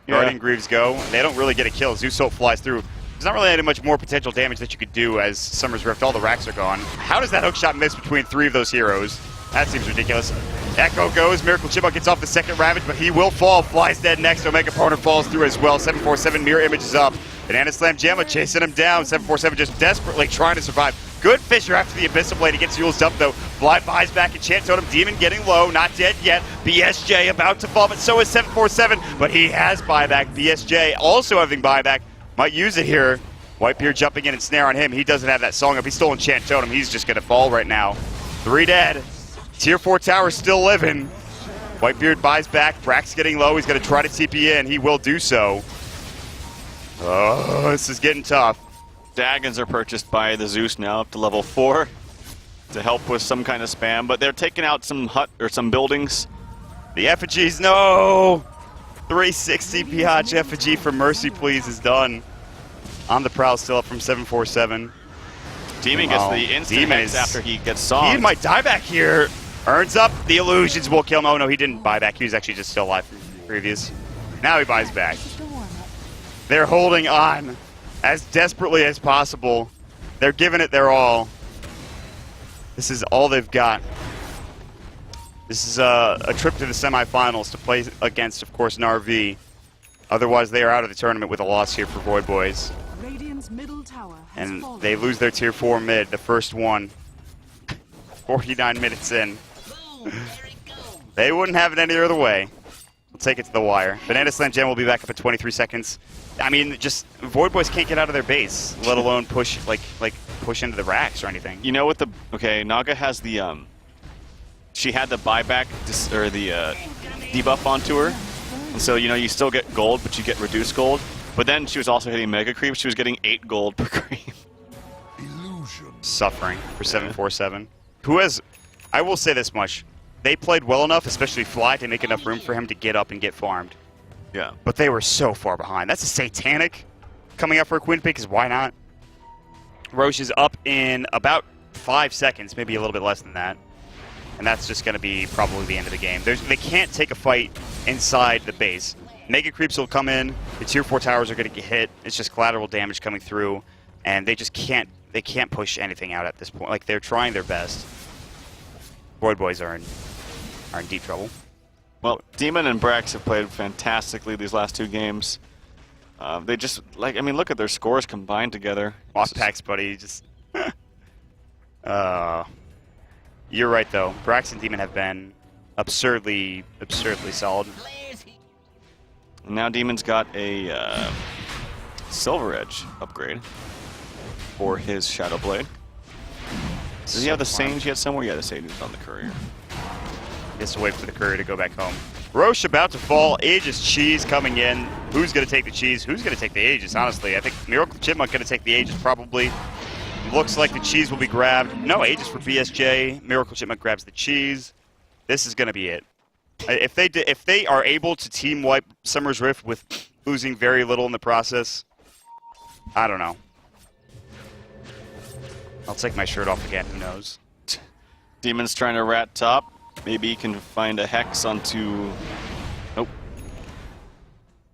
Yeah. Guardian Greaves go. They don't really get a kill. Zeus Ult flies through. There's not really any much more potential damage that you could do as Summer's Rift. All the racks are gone. How does that hookshot miss between 3 of those heroes? That seems ridiculous. Echo goes. Miracle Chipmunk gets off the second Ravage, but he will fall. Flies dead next. Omega Poner falls through as well. 747 mirror image is up. Banana Slam Jamma chasing him down. 747 just desperately trying to survive. Good Fisher after the Abyssal Blade. He gets Yule's up though. Fly buys back Enchant Totem. Demon getting low. Not dead yet. BSJ about to fall, but so is 747. But he has buyback. BSJ also having buyback. Might use it here. Whitebeard jumping in and snare on him. He doesn't have that song up. He's still Enchant Totem. He's just going to fall right now. 3 dead. Tier 4 tower still living. Whitebeard buys back. Brax getting low. He's going to try to TP in. He will do so. Oh, this is getting tough. Daggons are purchased by the Zeus now up to level 4 to help with some kind of spam, but they're taking out some some buildings. The effigies, no! 360 Biatch effigy for Mercy Please is done. On the prowl, still up from 747. Demon gets the instant hex after he gets songed. He might die back here. Earns up. The illusions will kill him. Oh no, he didn't buy back. He was actually just still alive from previous. Now he buys back. They're holding on as desperately as possible. They're giving it their all. This is all they've got. This is a trip to the semifinals to play against, of course, Na'Vi. Otherwise, they are out of the tournament with a loss here for Void Boys. Middle tower has And fallen. they lose their tier 4 mid, the first one. 49 minutes in. They wouldn't have it any other way. We'll take it to the wire. Banana Slam Gem will be back up at 23 seconds. I mean, just Void Boys can't get out of their base, let alone push like push into the racks or anything. You know what the Naga has the she had the buyback or the debuff onto her, and so you still get gold, but you get reduced gold. But then she was also hitting mega creep. She was getting 8 gold per creep. Suffering for 747. Who has? I will say this much: they played well enough, especially Fly, to make enough room for him to get up and get farmed. Yeah. But they were so far behind. That's a Satanic coming up for a Queen pick, because why not? Roche is up in about 5 seconds, maybe a little bit less than that. And that's just going to be probably the end of the game. They can't take a fight inside the base. Mega creeps will come in. The tier 4 towers are going to get hit. It's just collateral damage coming through. And they just can't push anything out at this point. Like, they're trying their best. Void Boys are in deep trouble. Well, Demon and Brax have played fantastically these last 2 games. They just, look at their scores combined together. Lost packs, buddy. Just. You're right, though. Brax and Demon have been absurdly solid. And now Demon's got a Silver Edge upgrade for his Shadow Blade. Does he have the Sage yet somewhere? Yeah, the Sage is on the Courier. Just wait for the Courier to go back home. Roche about to fall. Aegis Cheese coming in. Who's going to take the Cheese? Who's going to take the Aegis, honestly? I think Miracle Chipmunk going to take the Aegis, probably. Looks like the Cheese will be grabbed. No Aegis for BSJ. Miracle Chipmunk grabs the Cheese. This is going to be it. If they are able to team wipe Summer's Rift with losing very little in the process, I don't know. I'll take my shirt off again. Who knows? Demon's trying to rat top. Maybe he can find a Hex onto... Nope.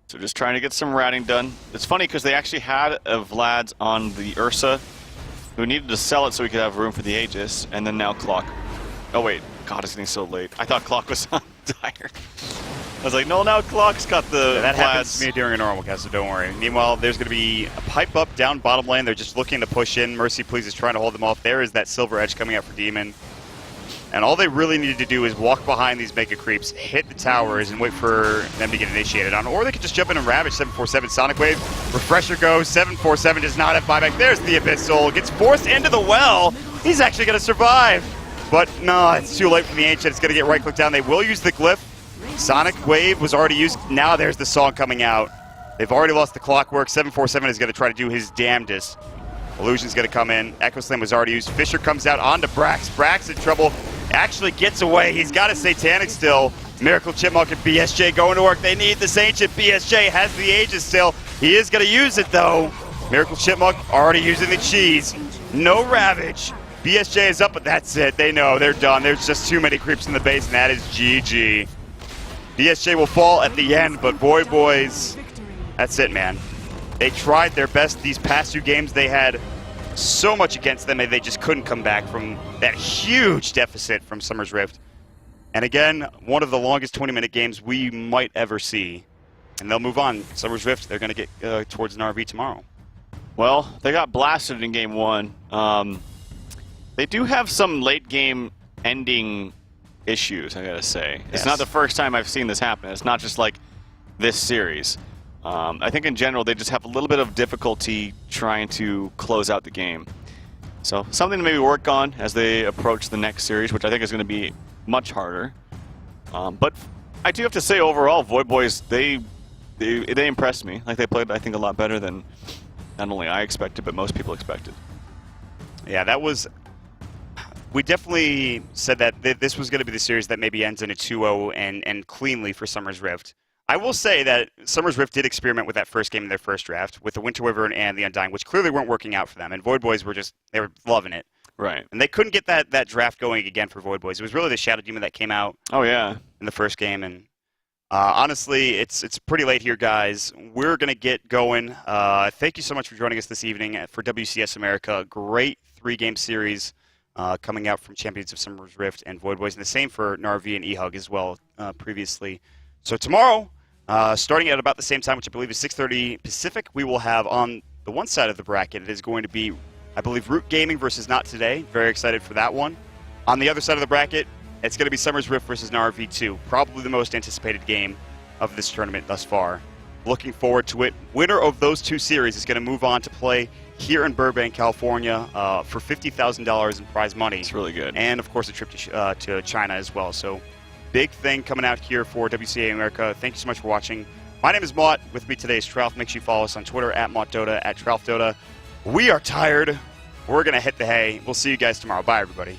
So just trying to get some ratting done. It's funny because they actually had a Vlad's on the Ursa who needed to sell it so he could have room for the Aegis, and then now Clock. Oh wait, God, it's getting so late. I thought Clock was on Dire. I was like, no, now Clock's got the Yeah, that Vlad's. happens to me during a normal cast, so don't worry. Meanwhile, there's going to be a pipe up down bottom lane. They're just looking to push in. Mercy Please is trying to hold them off. There is that Silver Edge coming out for Demon. And all they really needed to do is walk behind these Mega Creeps, hit the towers, and wait for them to get initiated on. Or they could just jump in and ravage 747 Sonic Wave. Refresher goes. 747 does not have buyback. There's the Abyssal. Gets forced into the well. He's actually going to survive. But no, it's too late for the Ancient. It's going to get right-clicked down. They will use the Glyph. Sonic Wave was already used. Now there's the song coming out. They've already lost the Clockwork. 747 is going to try to do his damnedest. Illusion's going to come in. Echo Slam was already used. Fisher comes out onto Brax. Brax in trouble. Actually gets away. He's got a Satanic still. Miracle Chipmunk and BSJ going to work. They need this Ancient. BSJ has the Aegis still. He is going to use it, though. Miracle Chipmunk already using the Cheese. No Ravage. BSJ is up, but that's it. They know. They're done. There's just too many creeps in the base, and that is GG. BSJ will fall at the end, but Void Boys, that's it, man. They tried their best these past 2 games. They had so much against them, and they just couldn't come back from that huge deficit from Summer's Rift. And again, one of the longest 20-minute games we might ever see. And they'll move on. Summer's Rift, they're going to get towards Na'Vi tomorrow. Well, they got blasted in game 1. They do have some late-game ending issues, I gotta say. It's Yes. not the first time I've seen this happen. It's not just like this series. I think in general they just have a little bit of difficulty trying to close out the game. So something to maybe work on as they approach the next series, which I think is going to be much harder. But I do have to say, overall, Void Boys, they impressed me. Like, they played, I think, a lot better than not only I expected, but most people expected. Yeah, that was... We definitely said that this was going to be the series that maybe ends in a 2-0 and cleanly for Summer's Rift. I will say that Summer's Rift did experiment with that first game in their first draft with the Winter Wyvern and the Undying, which clearly weren't working out for them. And Void Boys they were loving it. Right. And they couldn't get that draft going again for Void Boys. It was really the Shadow Demon that came out. Oh, yeah. In the first game. And honestly, it's pretty late here, guys. We're going to get going. Thank you so much for joining us this evening for WCS America. Great 3-game series coming out from Champions of Summer's Rift and Void Boys. And the same for Narvi and EHUG as well previously. So tomorrow... starting at about the same time, which I believe is 6:30 Pacific, we will have on the one side of the bracket, it is going to be, I believe, Root Gaming versus Not Today. Very excited for that one. On the other side of the bracket, it's going to be Summer's Rift versus Nar V2. Probably the most anticipated game of this tournament thus far. Looking forward to it. Winner of those two series is going to move on to play here in Burbank, California for $50,000 in prize money. It's really good. And, of course, a trip to China as well. So, big thing coming out here for WCA America. Thank you so much for watching. My name is Mott. With me today is Tralf. Make sure you follow us on Twitter at MottDota, at TralfDota. We are tired. We're going to hit the hay. We'll see you guys tomorrow. Bye, everybody.